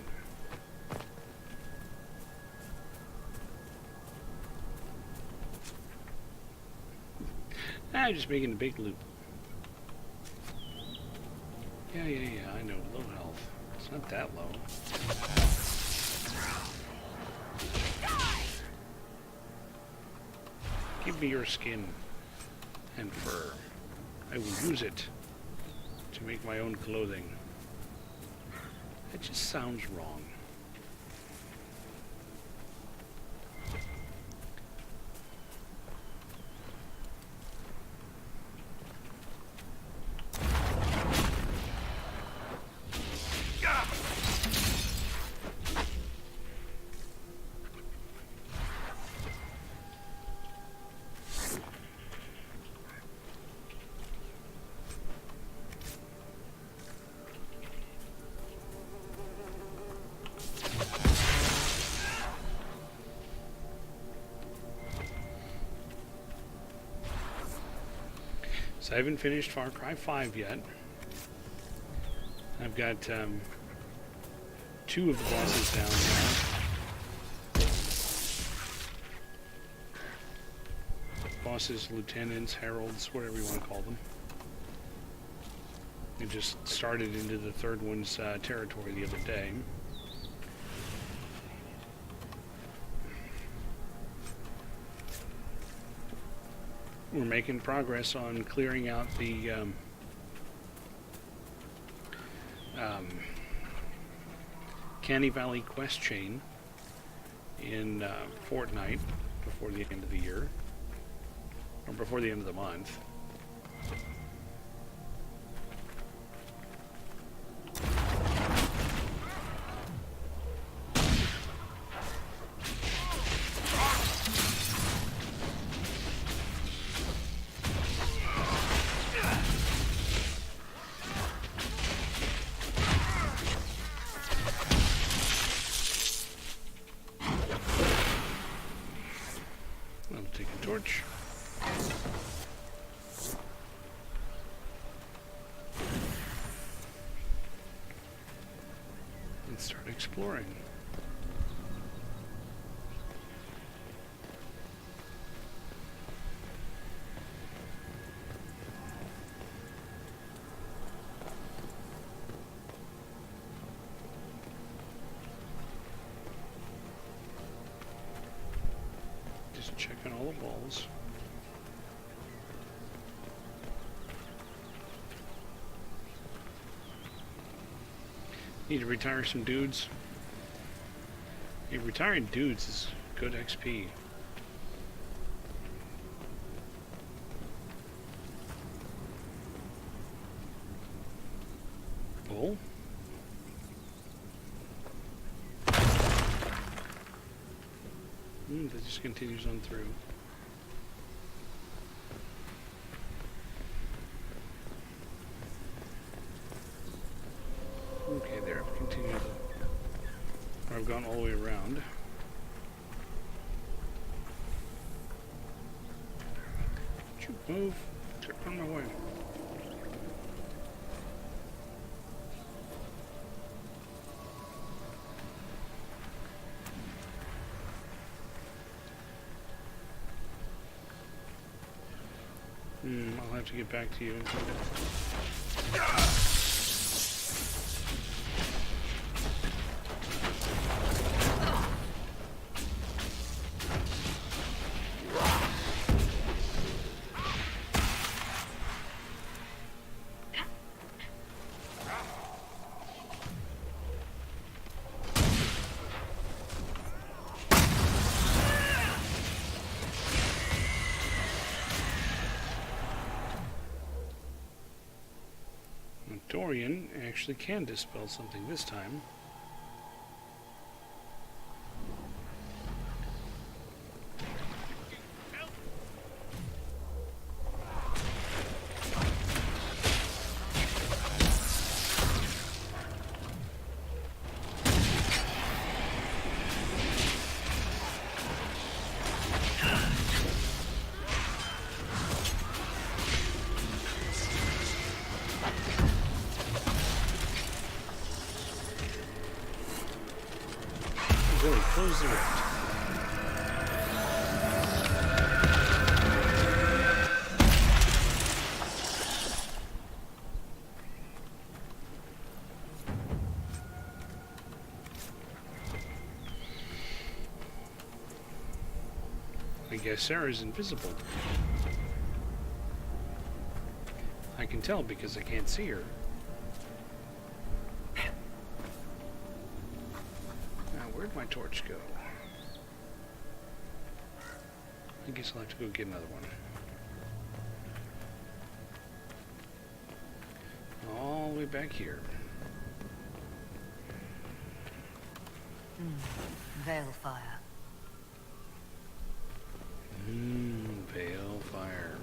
A: I'm just making a big loop. Yeah, I know. Low health. It's not that low. Give me your skin and fur. I will use it to make my own clothing. It just sounds wrong. So I haven't finished Far Cry 5 yet. I've got 2 of the bosses down now. Bosses, lieutenants, heralds, whatever you want to call them. I just started into the 3rd one's territory the other day. We're making progress on clearing out the Canny Valley quest chain in Fortnite before the end of the year, or before the end of the month. Torch. And start exploring. Just checking all the balls. Need to retire some dudes. Hey, retiring dudes is good XP. Bull? That just continues on through. Okay, there, I've continued. I've gone all the way around. Would you move? Get on my way. I'll have to get back to you. Dorian actually can dispel something this time. really close the rift. I guess Sarah's invisible. I can tell because I can't see her. Now, where'd my torch go? I guess I'll have to go get another one. All the way back here.
D: Veilfire.
A: Veilfire.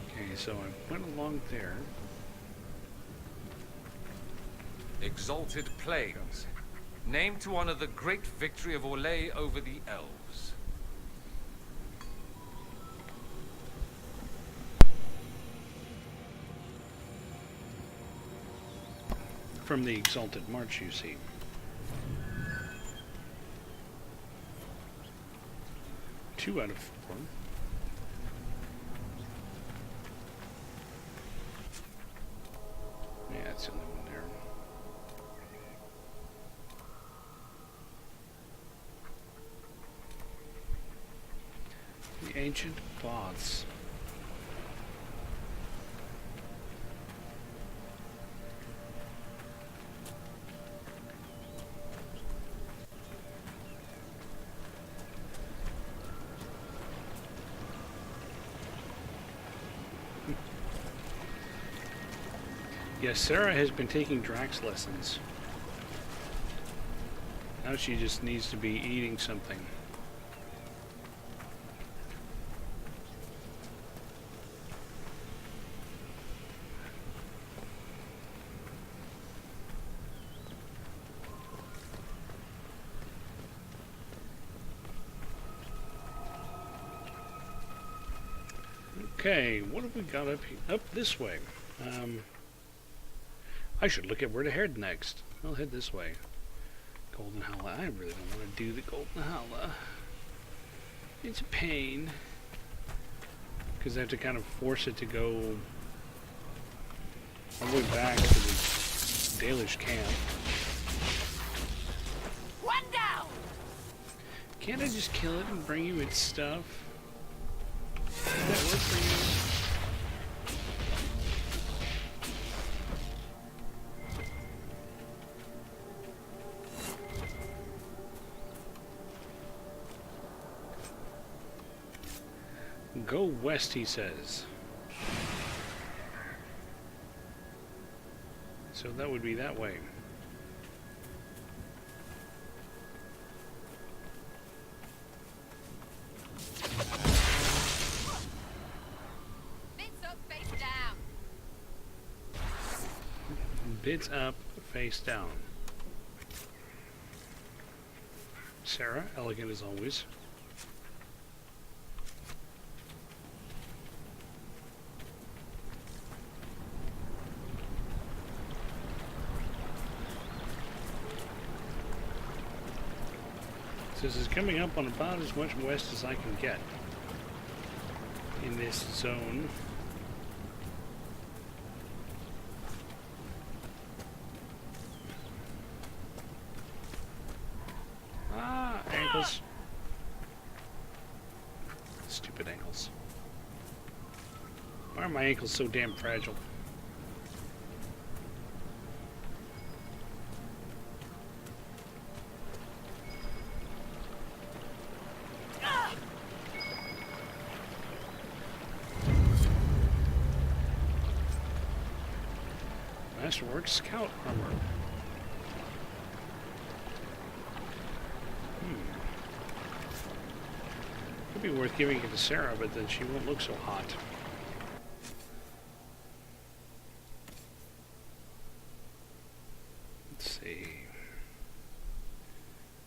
A: Okay, so I went along there.
M: Exalted Plains, named to honor the great victory of Orlais over the elves.
A: From the Exalted March, you see. Two out of 4. Yeah, that's the only one there. The ancient gods. Yes, Sarah has been taking Drax lessons. Now she just needs to be eating something. Okay, what have we got up here? Up this way. I should look at where to head next. I'll head this way. Golden Hala. I really don't want to do the Golden Hala. It's a pain. Because I have to kind of force it to go all the way back to the Dalish camp.
F: One down!
A: Can't I just kill it and bring you its stuff? Does that work for you? Go west, he says. So that would be that way.
J: Bits up, face down.
A: Bits up, face down. Sarah, elegant as always. This is coming up on about as much west as I can get in this zone. Ah, ankles. Stupid ankles. Why are my ankles so damn fragile? Masterwork scout armor. Could be worth giving it to Sarah, but then she won't look so hot. Let's see.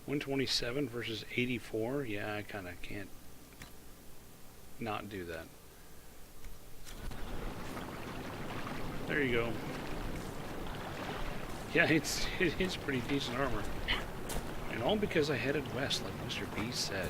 A: 127 versus 84? Yeah, I kind of can't not do that. There you go. Yeah, it is pretty decent armor. And all because I headed west, like Mr. B said.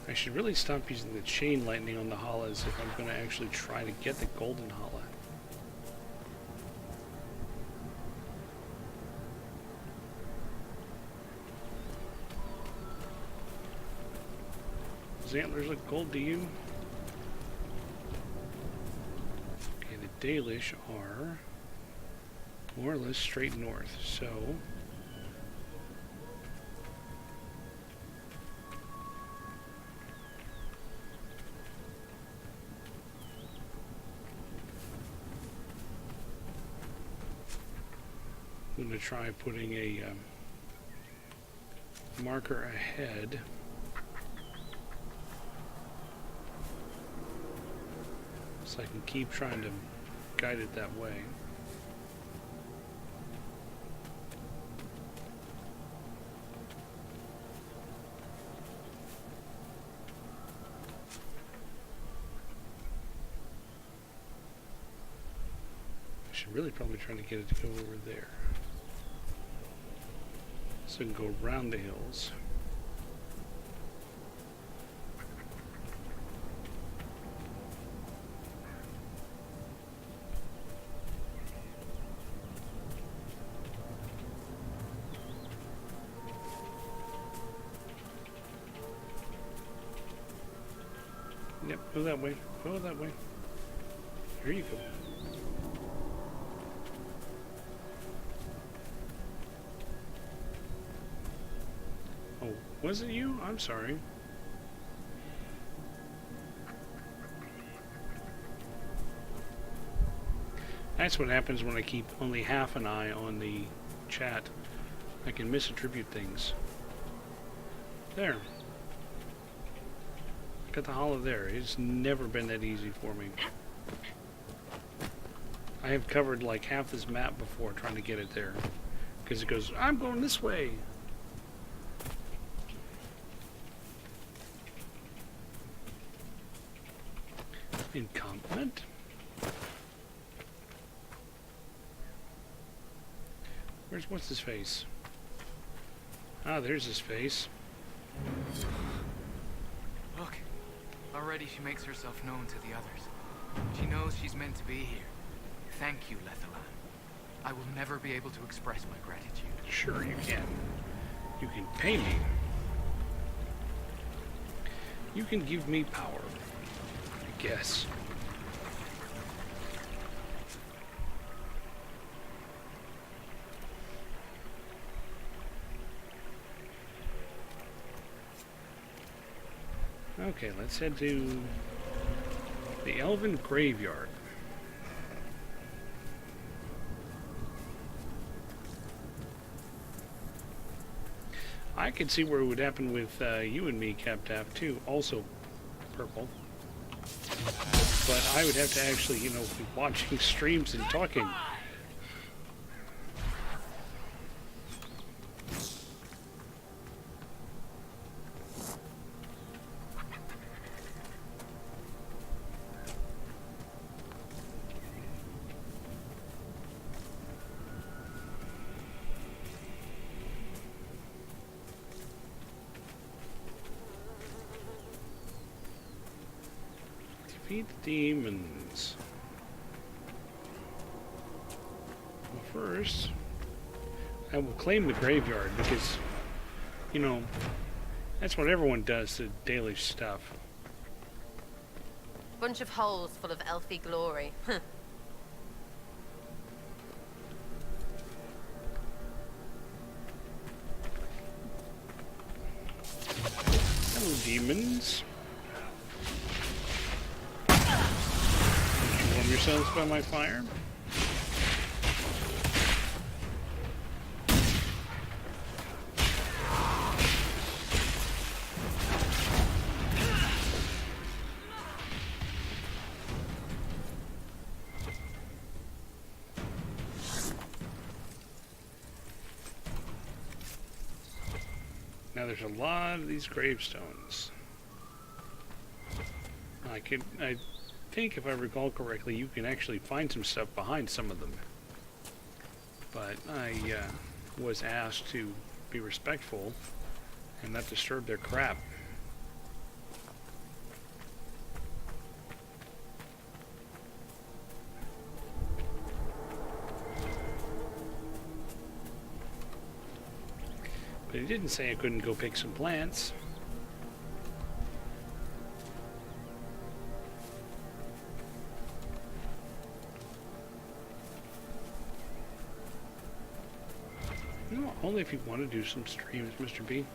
A: I should really stop using the chain lightning on the hollows if I'm going to actually try to get the golden hollow. Does antlers look gold to you? Okay, the Dalish are more or less straight north, so I'm going to try putting a marker ahead. So I can keep trying to guide it that way. I should really probably try to get it to go over there. So it can go around the hills. Yep, go that way. Go that way. Here you go. Oh, was it you? I'm sorry. That's what happens when I keep only half an eye on the chat. I can misattribute things. There. Got the hollow there. It's never been that easy for me. I have covered like half this map before trying to get it there. Because it goes, I'm going this way. Encampment. What's his face? Ah, there's his face.
K: Look, already she makes herself known to the others. She knows she's meant to be here. Thank you, Lethalan. I will never be able to express my gratitude.
A: Sure you can. You can pay me. You can give me power. I guess. Okay, let's head to the Elven Graveyard. I could see where it would happen with you and me, Captaff, too. Also purple. But I would have to actually, you know, be watching streams and talking. Defeat the demons. Well, first, I will claim the graveyard because, you know, that's what everyone does to daily stuff.
J: Bunch of holes full of elfy glory.
A: Hello, demons. Don't you warm yourselves by my fire? Now there's a lot of these gravestones. I think if I recall correctly, you can actually find some stuff behind some of them. But I was asked to be respectful and not disturb their crap. But he didn't say I couldn't go pick some plants. No, only if you want to do some streams, Mr. B.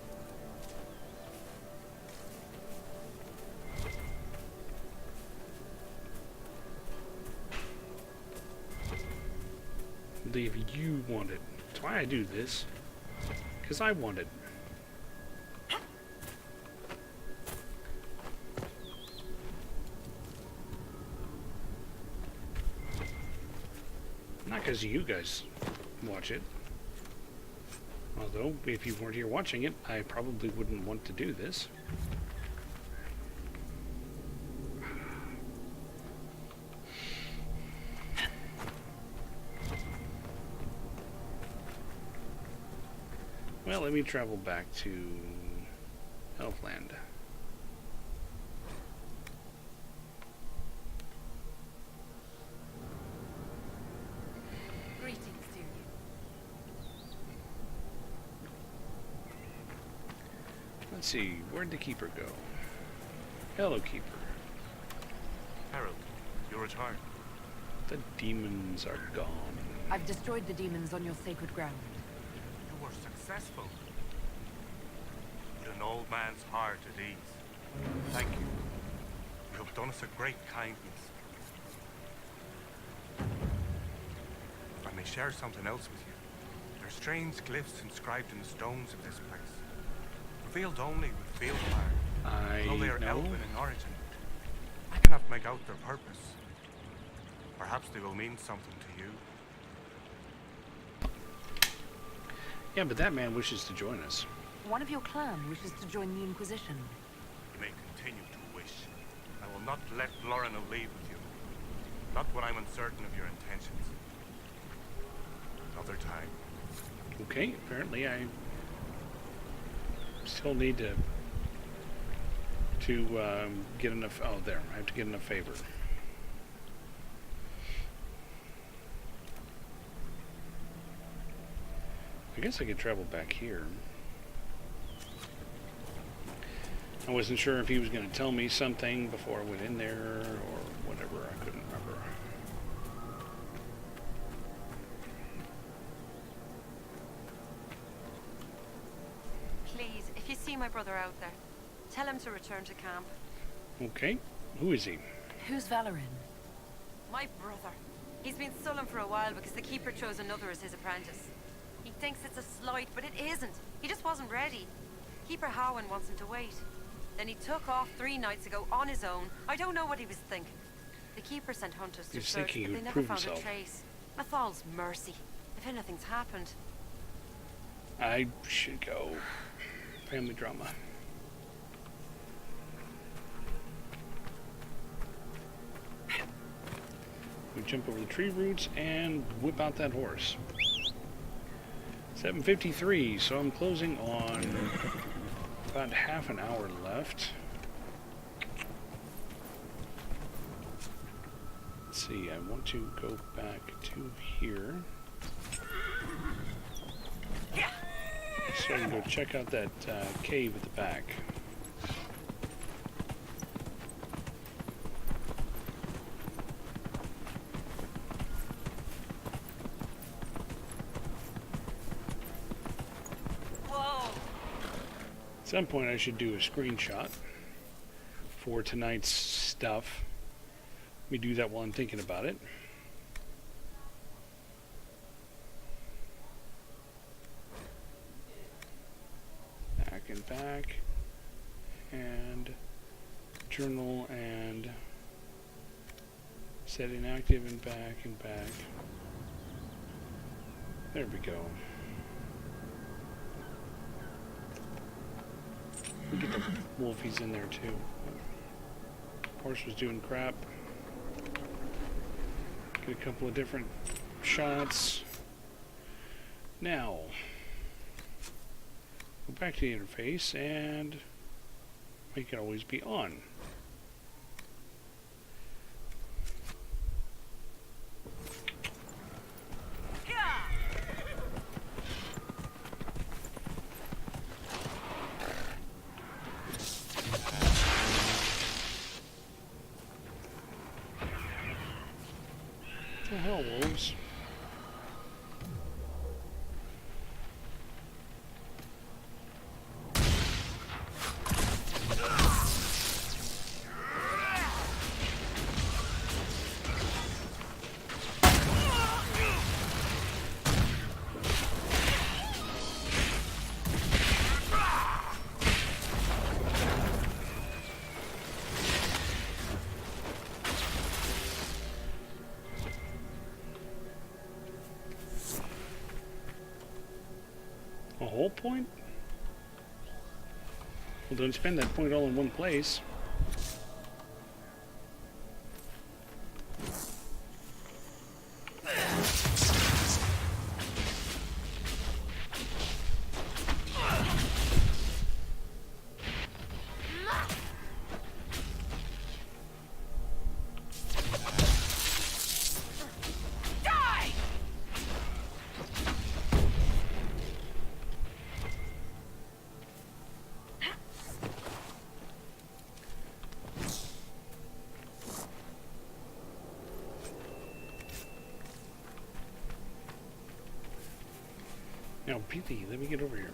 A: Only if you want it. That's why I do this. Because I want it. Not because you guys watch it. Although, if you weren't here watching it, I probably wouldn't want to do this. Well, let me travel back to Elfland.
C: Greetings to you.
A: Let's see, where'd the Keeper go? Hello, Keeper.
E: Harold, you returned.
A: The demons are gone.
D: I've destroyed the demons on your sacred ground.
E: You were successful. With an old man's heart at ease. Thank you. You have done us a great kindness. I may share something else with you. There are strange glyphs inscribed in the stones of this place. Revealed only with field fire. Though they are elven in origin, I cannot make out their purpose. Perhaps they will mean something to you.
A: Yeah, but that man wishes to join us.
D: One of your clan wishes to join the Inquisition.
E: You may continue to wish. I will not let Lorna leave with you. Not when I'm uncertain of your intentions. Another time.
A: Okay, apparently I still need to get enough. Oh, there. I have to get enough favor. I guess I could travel back here. I wasn't sure if he was going to tell me something before I went in there or whatever. I couldn't remember.
J: Please, if you see my brother out there, tell him to return to camp.
A: Okay. Who is he?
D: Who's Valorin?
J: My brother. He's been sullen for a while because the Keeper chose another as his apprentice. He thinks it's a slight, but it isn't. He just wasn't ready. Keeper Howen wants him to wait. Then he took off 3 nights ago on his own. I don't know what he was thinking. The Keeper sent hunters to search, but they never found a trace. A false mercy, if anything's happened.
A: I should go. Family drama. We jump over the tree roots and whip out that horse. 7:53, so I'm closing on about half an hour left. Let's see, I want to go back to here. So I can go check out that cave at the back. At some point I should do a screenshot for tonight's stuff. Let me do that while I'm thinking about it. Back and back. And journal and set inactive and back and back. There we go. We get the wolfies in there too. Horse was doing crap. Get a couple of different shots. Now, go back to the interface and make it always be on. What the hell, wolves? A whole point? Well, don't spend that point all in one place. Now, Billy, let me get over here.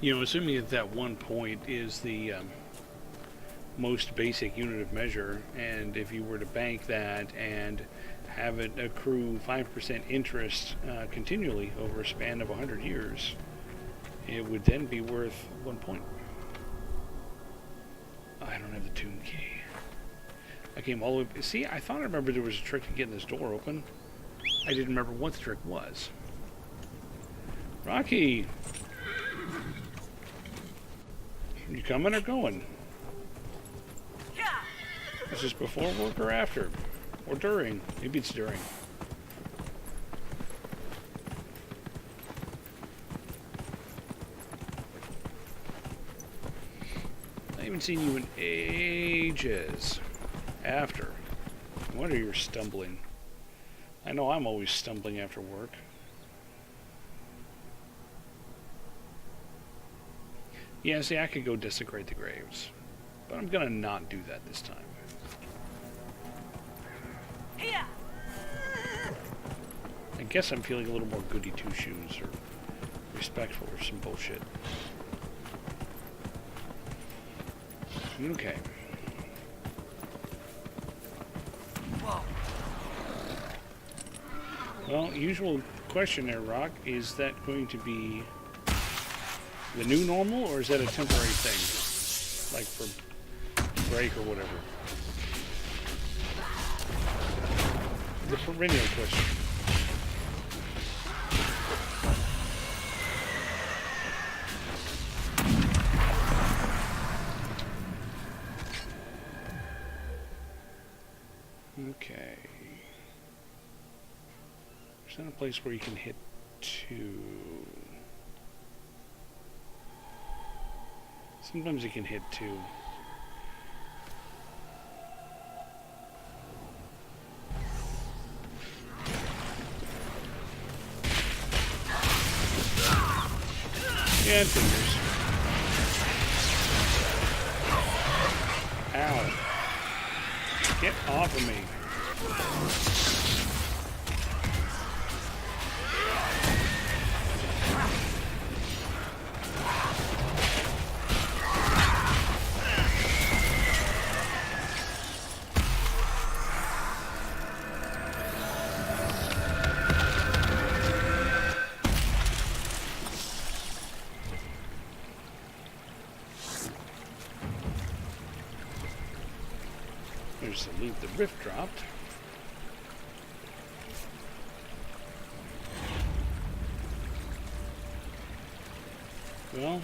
A: You know, assuming that that 1 point is the most basic unit of measure, and if you were to bank that and have it accrue 5% interest continually over a span of 100 years, it would then be worth 1 point. I don't have the tune key. I came all the way... See, I thought I remembered there was a trick to getting this door open. I didn't remember what the trick was. Rocky! You coming or going? Is this before work or after? Or during? Maybe it's during. I haven't seen you in ages. After. No wonder you're stumbling. I know I'm always stumbling after work. Yeah, see, I could go desecrate the graves. But I'm gonna not do that this time. I guess I'm feeling a little more goody two-shoes or respectful or some bullshit. Okay. Well, usual question there, Rock. Is that going to be the new normal, or is that a temporary thing? Like for break or whatever? The perennial question. Okay. There's not a place where you can hit 2. Sometimes you can hit 2. Yeah, it fingers. Ow. Get off of me. there's the loot the rift dropped. Well,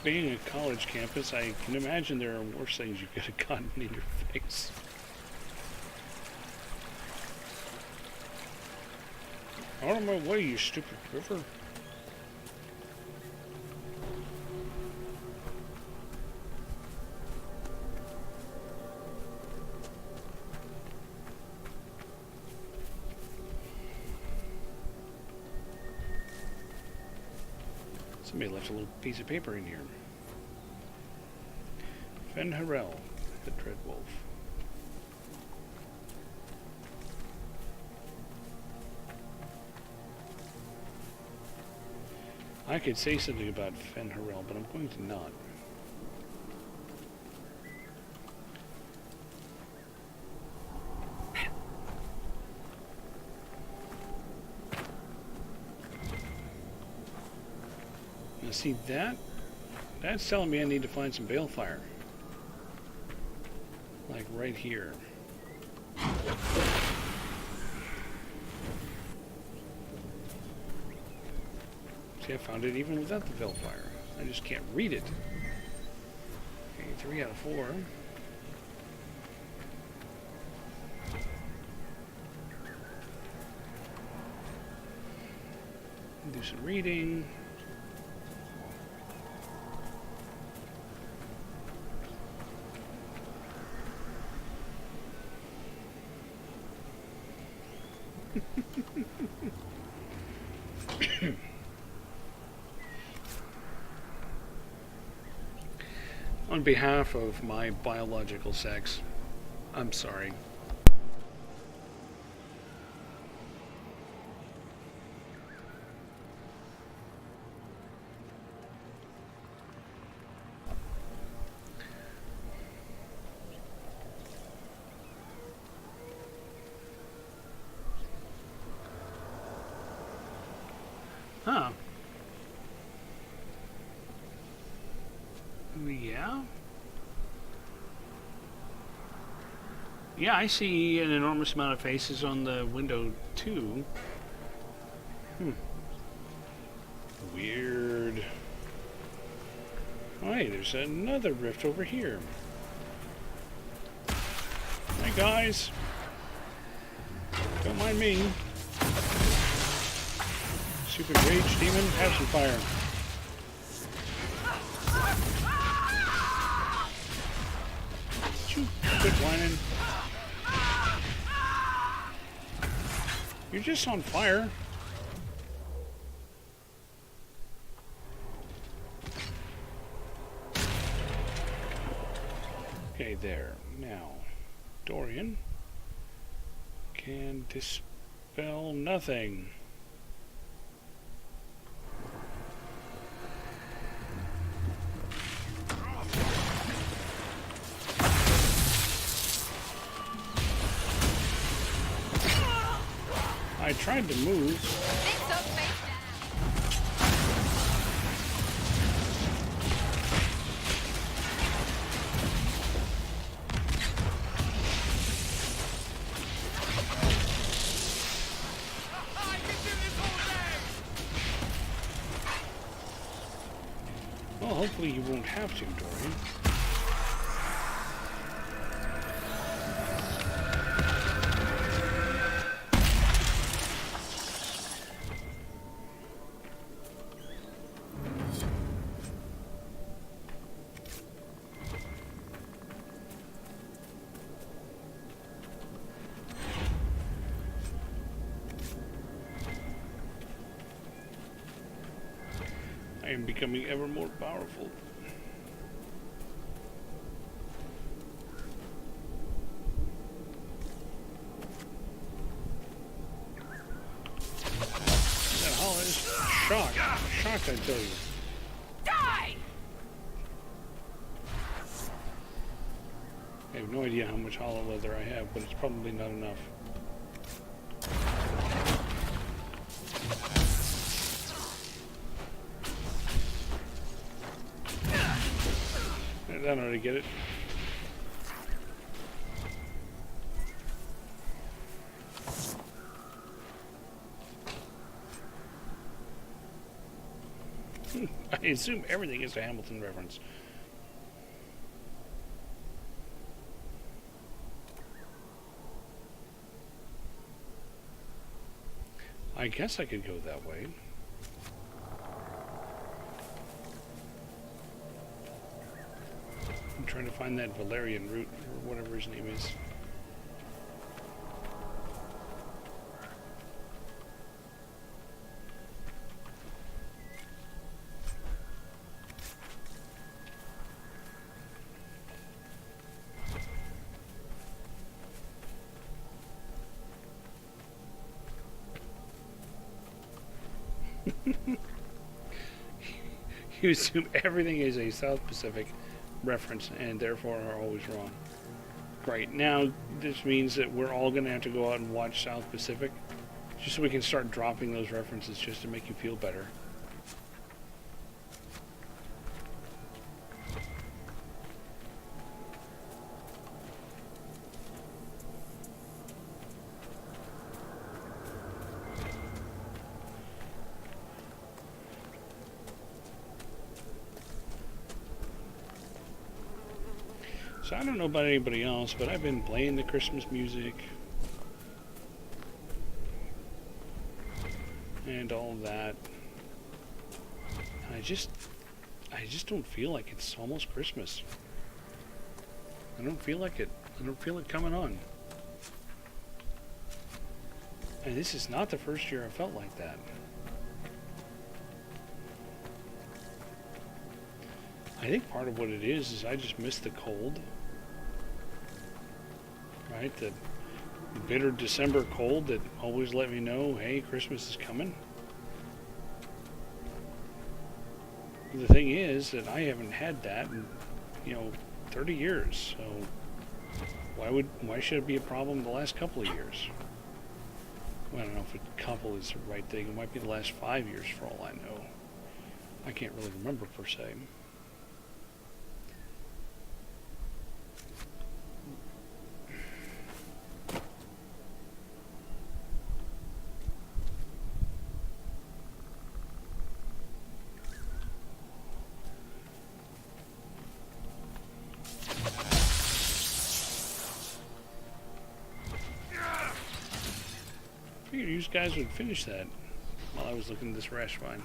A: being a college campus, I can imagine there are worse things you could have gotten in your face. Out of my way, you stupid river. Somebody left a little piece of paper in here. Fen Harel, the Dread Wolf. I could say something about Fen Harel, but I'm going to not. Now see that? That's telling me I need to find some balefire. Like right here. See, I found it even without the balefire. I just can't read it. Okay, 3 out of 4. Do some reading. On behalf of my biological sex, I'm sorry. Huh. Yeah. Yeah, I see an enormous amount of faces on the window, too. Weird. Oh, hey, there's another rift over here. Hi, guys. Don't mind me. Super Rage Demon, have some fire. Quit whining. You're just on fire. Okay, there. Now, Dorian can dispel nothing. I tried to move. Well, hopefully you won't have to, Dorian. I am becoming ever more powerful. That hollow is shock. Shock, I tell you.
F: Die!
A: I have no idea how much hollow leather I have, but it's probably not enough. I don't know how to get it. I assume everything is a Hamilton reference. I guess I could go that way. I'm trying to find that Valerian root, or whatever his name is. You assume everything is a South Pacific reference and therefore are always wrong. Great. Now this means that we're all going to have to go out and watch South Pacific just so we can start dropping those references just to make you feel better. So I don't know about anybody else, but I've been playing the Christmas music and all of that. And I just don't feel like it's almost Christmas. I don't feel like it. I don't feel it coming on. And this is not the first year I felt like that. I think part of what it is I just miss the cold. Right? The bitter December cold that always let me know, hey, Christmas is coming. The thing is that I haven't had that in, 30 years. So why should it be a problem the last couple of years? Well, I don't know if a couple is the right thing. It might be the last 5 years for all I know. I can't really remember per se. I figured you guys would finish that while I was looking at this rash vine.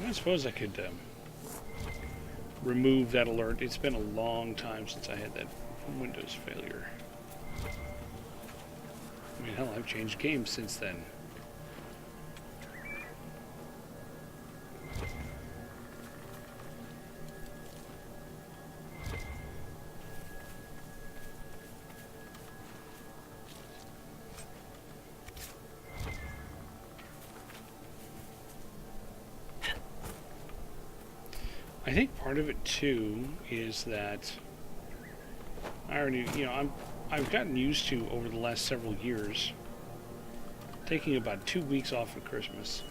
A: I suppose I could remove that alert. It's been a long time since I had that Windows failure. I mean, hell, I've changed games since then. I think part of it too is that I already, I've gotten used to over the last several years taking about 2 weeks off at Christmas,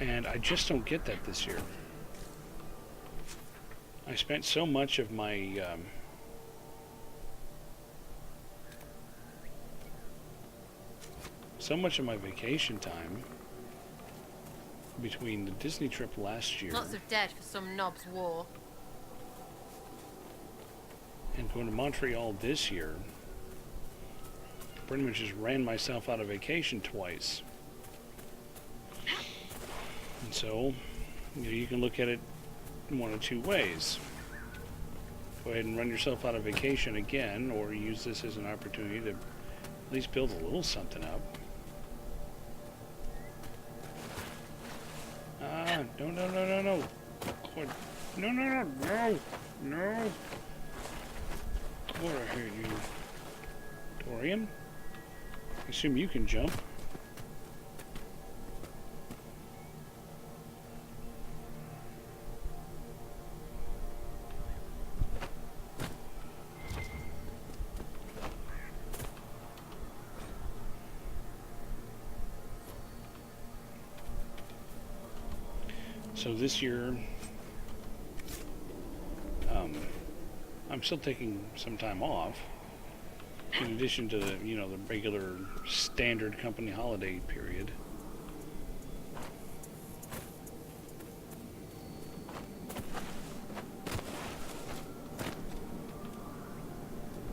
A: and I just don't get that this year. I spent so much of my vacation time between the Disney trip last year
J: Lots of dead for some knob's war.
A: and going to Montreal this year. Pretty much just ran myself out of vacation twice. And so, you can look at it one of two ways. Go ahead and run yourself out of vacation again, or use this as an opportunity to at least build a little something up. No. What? No. What I hate you. Dorian? I assume you can jump. So this year, I'm still taking some time off, in addition to the, you know, the regular standard company holiday period.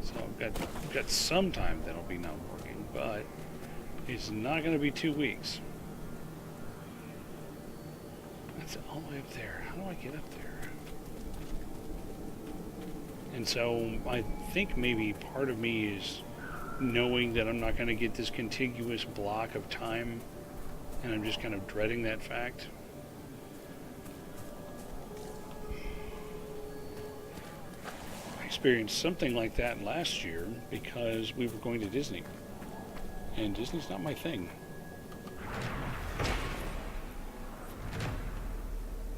A: So I've got some time that'll be not working, but it's not going to be 2 weeks. That's all the way up there. How do I get up there? And so I think maybe part of me is knowing that I'm not going to get this contiguous block of time, and I'm just kind of dreading that fact. I experienced something like that last year because we were going to Disney, and Disney's not my thing.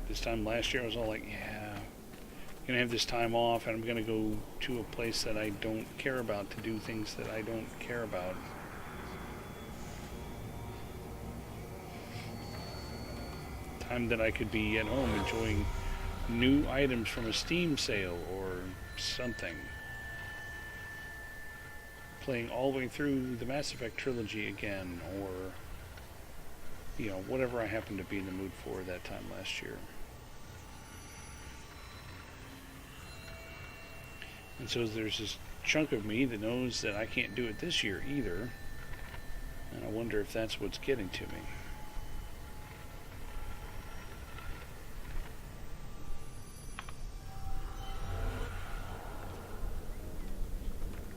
A: This time last year I was all like, yeah, I'm gonna have this time off and I'm gonna go to a place that I don't care about, to do things that I don't care about. Time that I could be at home enjoying new items from a Steam sale or something. Playing all the way through the Mass Effect trilogy again, or, you know, whatever I happened to be in the mood for that time last year. And so there's this chunk of me that knows that I can't do it this year either. And I wonder if that's what's getting to me.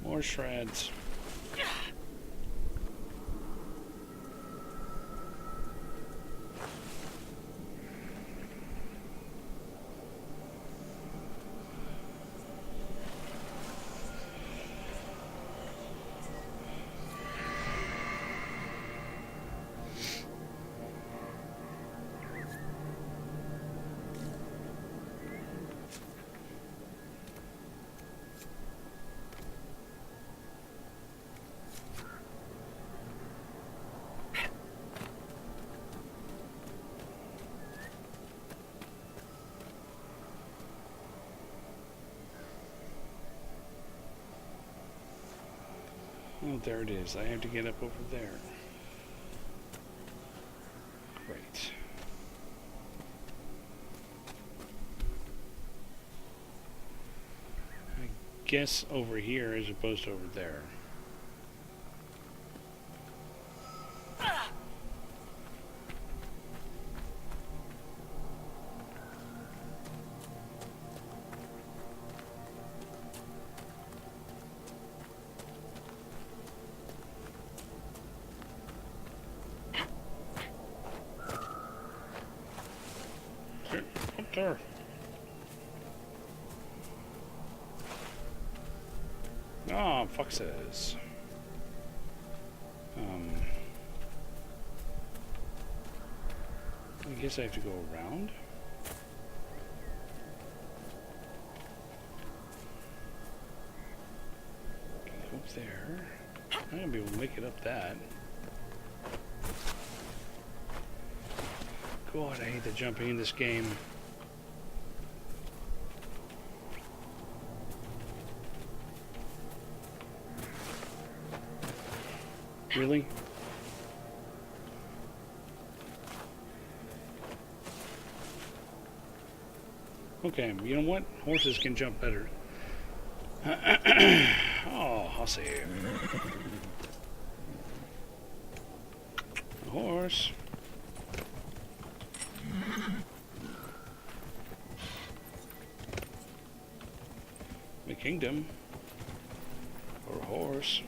A: More shreds. Oh, there it is. I have to get up over there. Great. I guess over here as opposed to over there. There. Oh, fuck says. I guess I have to go around. Go up there. I'm gonna be able to make it up that. God, I hate the jumping in this game. Really? Okay, you know what? Horses can jump better. Oh, I'll see. A horse. The kingdom. Or a horse.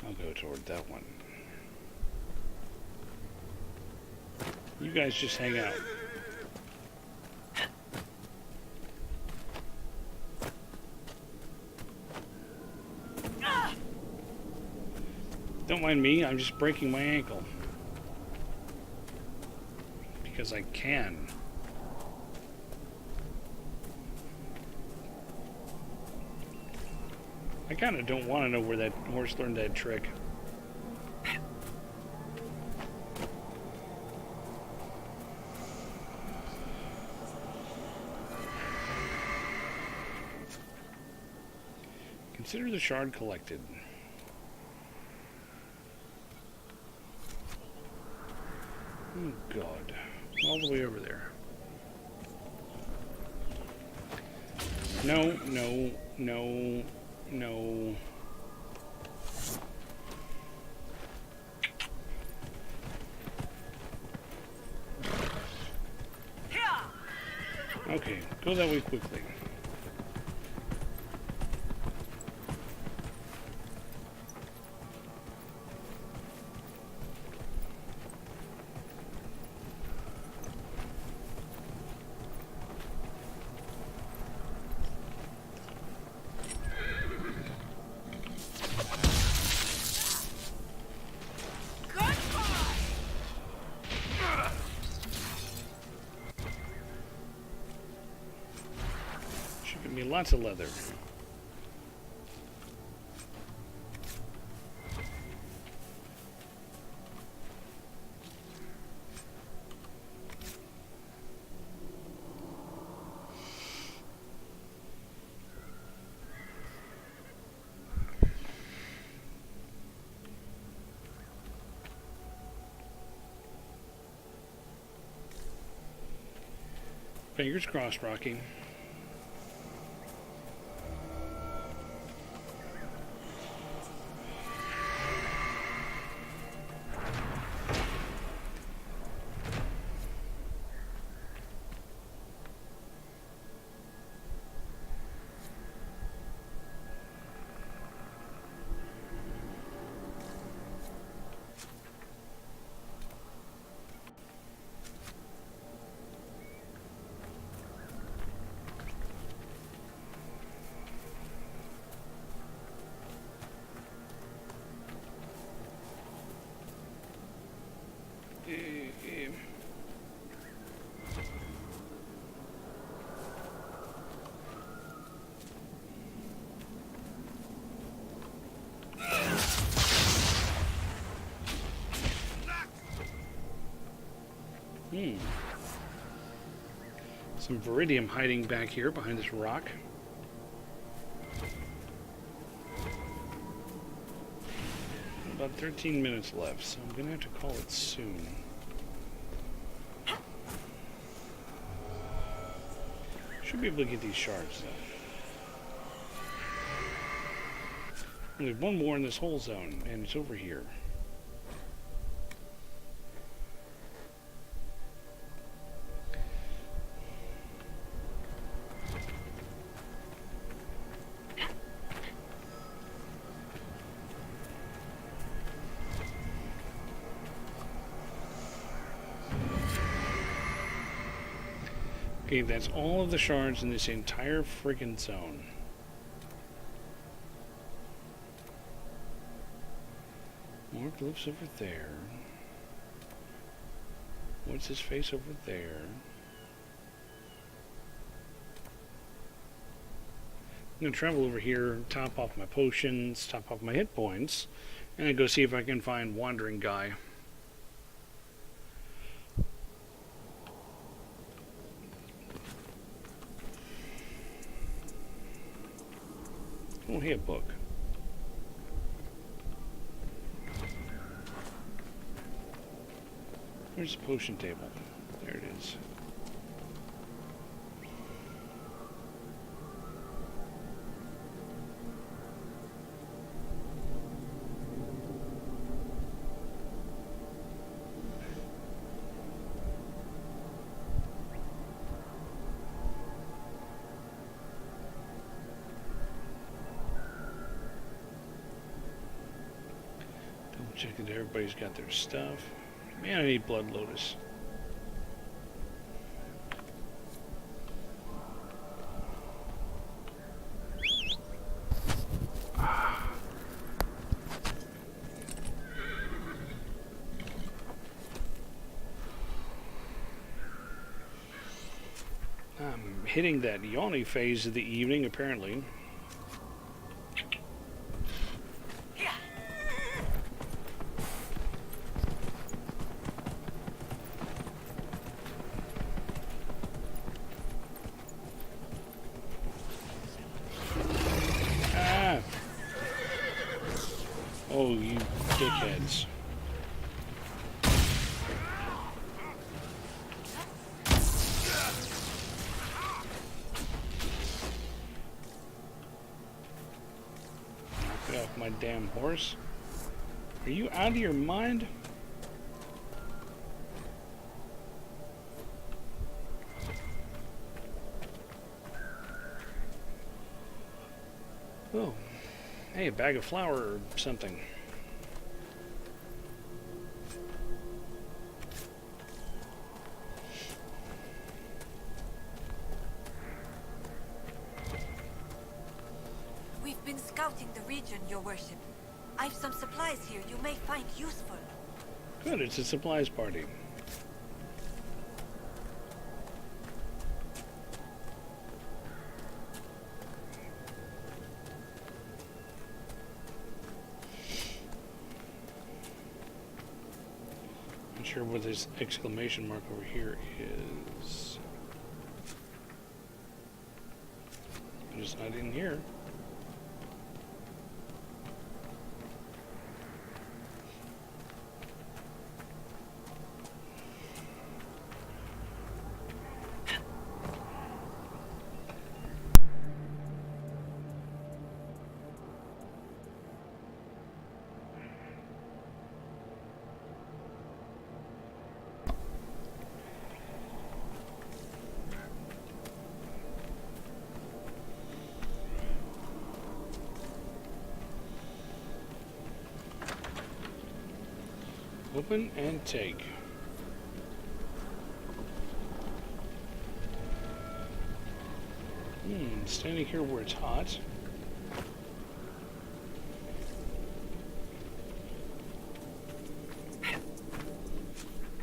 A: I'll go toward that one. You guys just hang out. Don't mind me, I'm just breaking my ankle. Because I can. I kind of don't want to know where that horse learned that trick. Consider the shard collected. Oh God, all the way over there. No, no, no, no. Okay, go that way quickly. Should give me lots of leather. Fingers crossed, Rocky. Some Viridium hiding back here behind this rock. About 13 minutes left, so I'm gonna have to call it soon. Should be able to get these shards though. And there's one more in this whole zone, and it's over here. Okay, that's all of the shards in this entire friggin' zone. More glyphs over there. What's his face over there? I'm gonna travel over here, top off my potions, top off my hit points, and then go see if I can find Wandering Guy. Oh, hey, a book. Where's the potion table? There it is. Check that everybody's got their stuff. Man, I need Blood Lotus. hitting that yawny phase of the evening, apparently. Ah! Oh, you dickheads. Get off my damn horse. Are you out of your mind? Oh. Hey, a bag of flour or something.
N: We've been scouting the region, Your Worship. I've some supplies here you may find useful.
A: Good, it's a supplies party. Not sure what this exclamation mark over here is. But it's not in here. Open and take. Standing here where it's hot.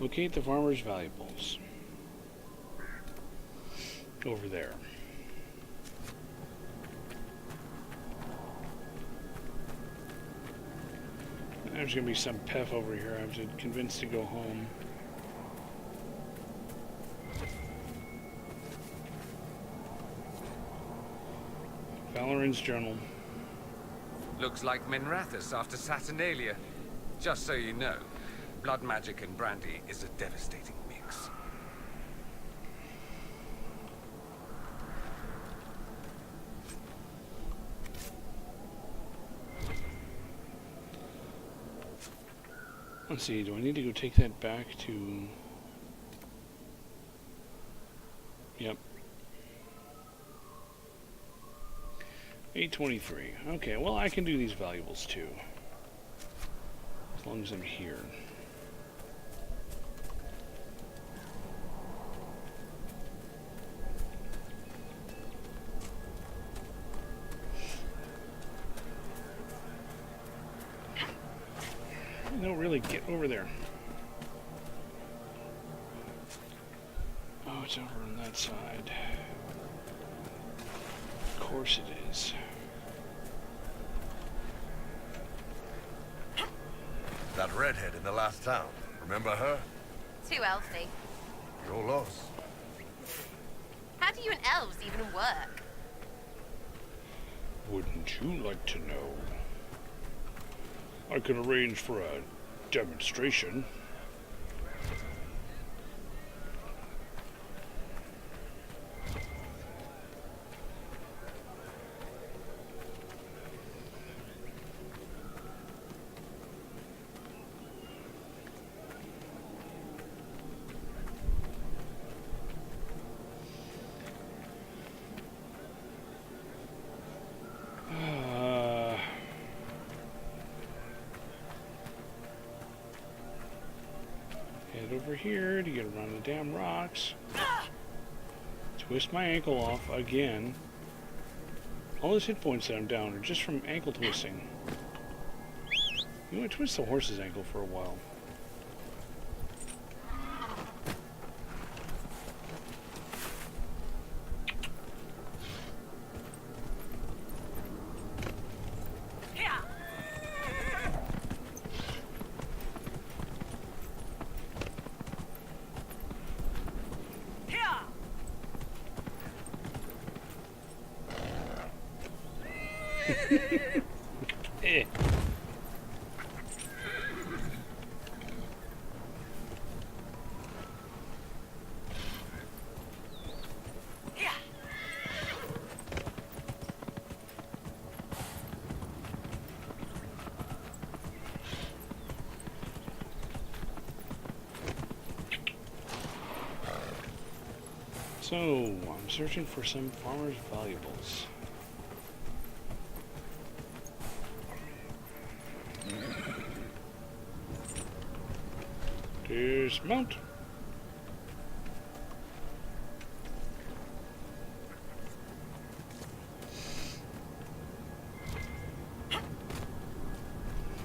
A: Locate the farmer's valuables. Over there. There's going to be some pef over here I have to convince to go home. Valoran's journal.
M: Looks like Minrathus after Saturnalia. Just so you know, blood magic and brandy is a devastating mix.
A: Let's see, do I need to go take that back to... Yep. 823. Okay, well I can do these valuables too. As long as I'm here. No, really, get over there. Oh, it's over on that side. Of course it is.
G: That redhead in the last town. Remember her?
J: Too elfy.
G: Your loss.
J: How do you and elves even work?
A: Wouldn't you like to know? I can arrange for a demonstration. Over here to get around the damn rocks. Twist my ankle off again. All those hit points that I'm down are just from ankle twisting. You know, I twist the horse's ankle for a while. Eh. So, I'm searching for some farmer's valuables. Dismount.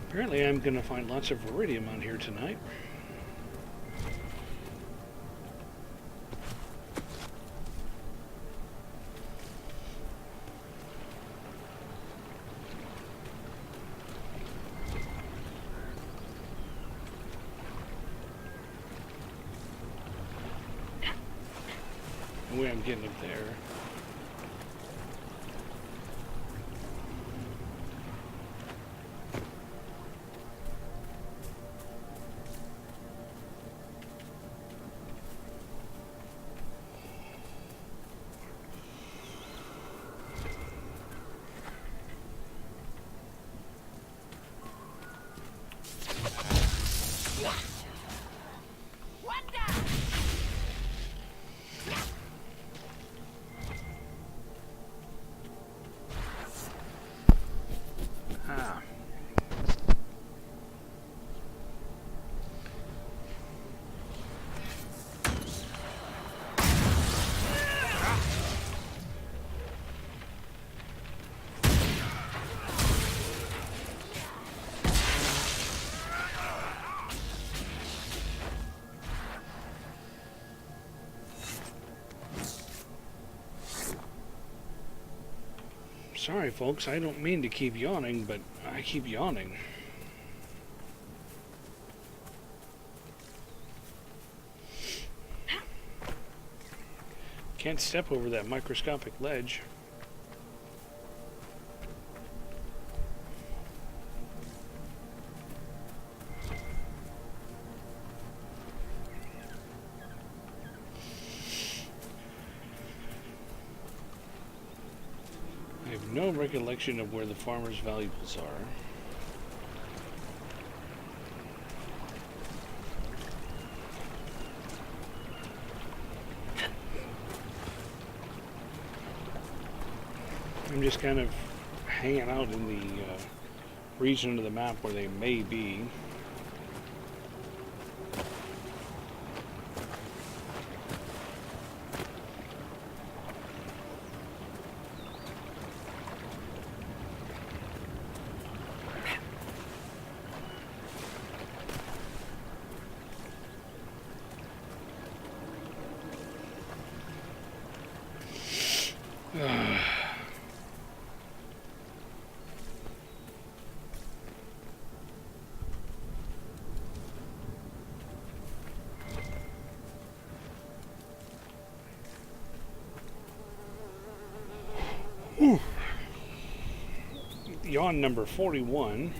A: Apparently I'm going to find lots of iridium on here tonight. The way I'm getting up there. Ah. Sorry, folks, I don't mean to keep yawning, but I keep yawning. Can't step over that microscopic ledge. I have no recollection of where the farmer's valuables are. I'm just kind of hanging out in the region of the map where they may be. Yawn number 41.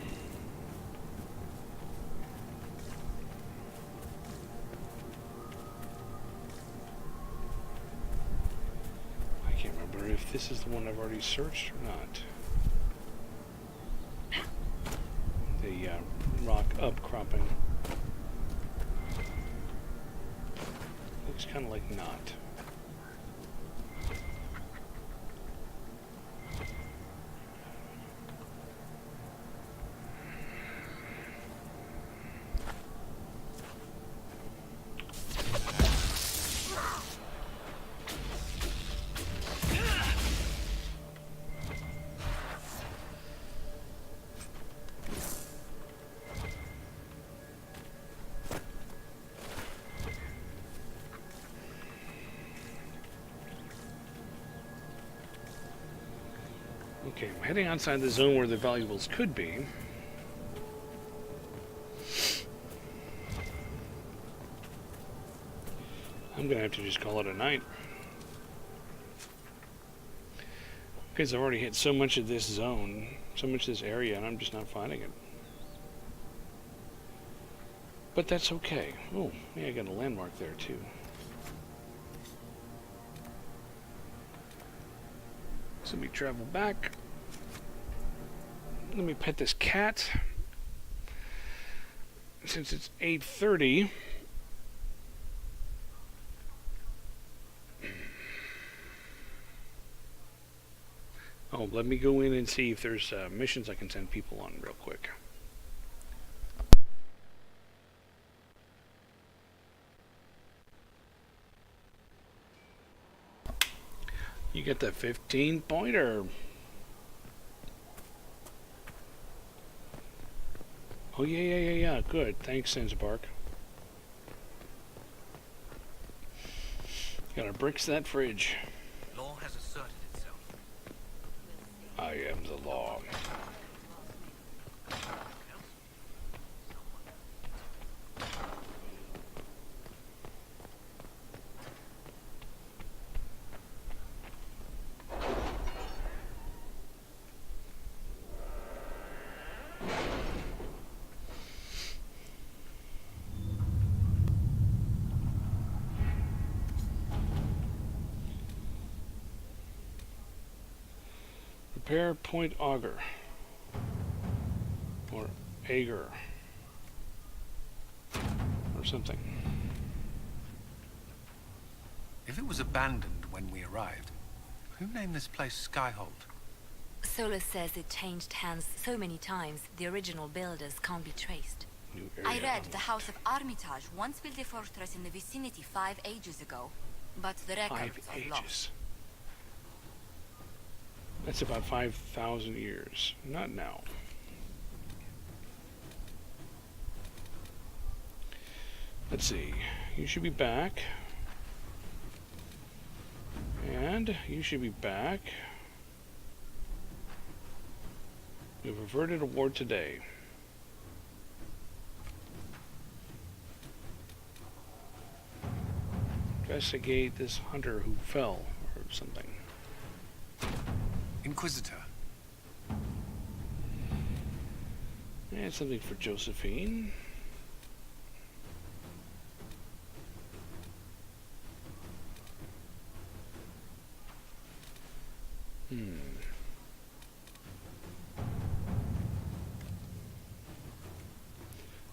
A: I can't remember if this is the one I've already searched or not. The rock upcropping. Looks kind of like not. Okay, I'm heading outside the zone where the valuables could be. I'm gonna have to just call it a night. Because I've already hit so much of this zone, so much of this area, and I'm just not finding it. But that's okay. Oh, yeah, I got a landmark there too. So let me travel back. Let me pet this cat. Since it's 8:30. Oh, let me go in and see if there's missions I can send people on real quick. You get the 15-pointer. Oh, yeah. Good. Thanks, Sansabark. Gotta bricks that fridge.
L: Law has asserted itself.
A: I am the law. Repair Point Auger. Or Ager. Or something.
O: If it was abandoned when we arrived, who named this place Skyhold?
D: Solus says it changed hands so many times, the original builders can't be traced.
C: I read the House of Armitage once built a fortress in the vicinity 5 ages ago, but the records are lost.
A: That's about 5,000 years. Not now. Let's see. You should be back. And you should be back. We've averted a war today. Investigate this hunter who fell, or something.
O: Inquisitor.
A: And something for Josephine.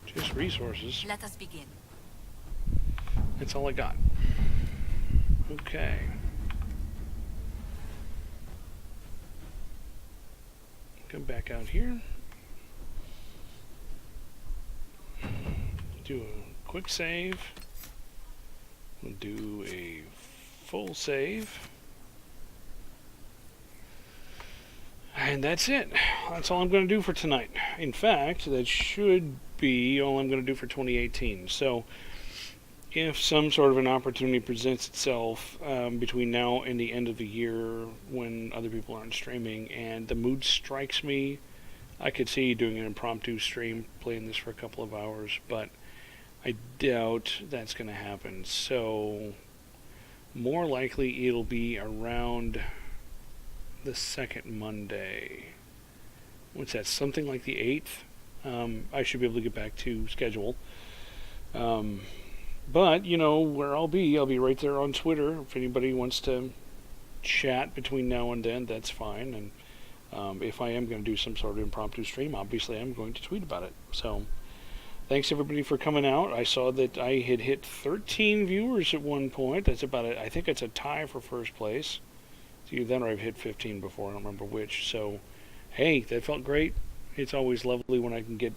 A: Just resources.
C: Let us begin.
A: That's all I got. Okay. Come back out here. Do a quick save. We'll do a full save. And that's it. That's all I'm going to do for tonight. In fact, that should be all I'm going to do for 2018. So, if some sort of an opportunity presents itself between now and the end of the year when other people aren't streaming and the mood strikes me, I could see doing an impromptu stream, playing this for a couple of hours, but I doubt that's going to happen. So, more likely it'll be around the second Monday. What's that? Something like the 8th? I should be able to get back to schedule. But, you know, where I'll be right there on Twitter. If anybody wants to chat between now and then, that's fine. And if I am going to do some sort of impromptu stream, obviously I'm going to tweet about it. So, thanks everybody for coming out. I saw that I had hit 13 viewers at one point. That's about it. I think it's a tie for first place. It's either then or I've hit 15 before. I don't remember which. So, hey, that felt great. It's always lovely when I can get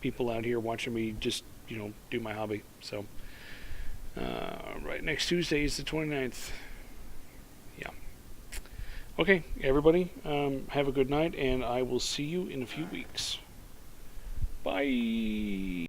A: people out here watching me just, you know, do my hobby. So, right, next Tuesday is the 29th. Yeah. Okay, everybody, have a good night, and I will see you in a few weeks. Bye.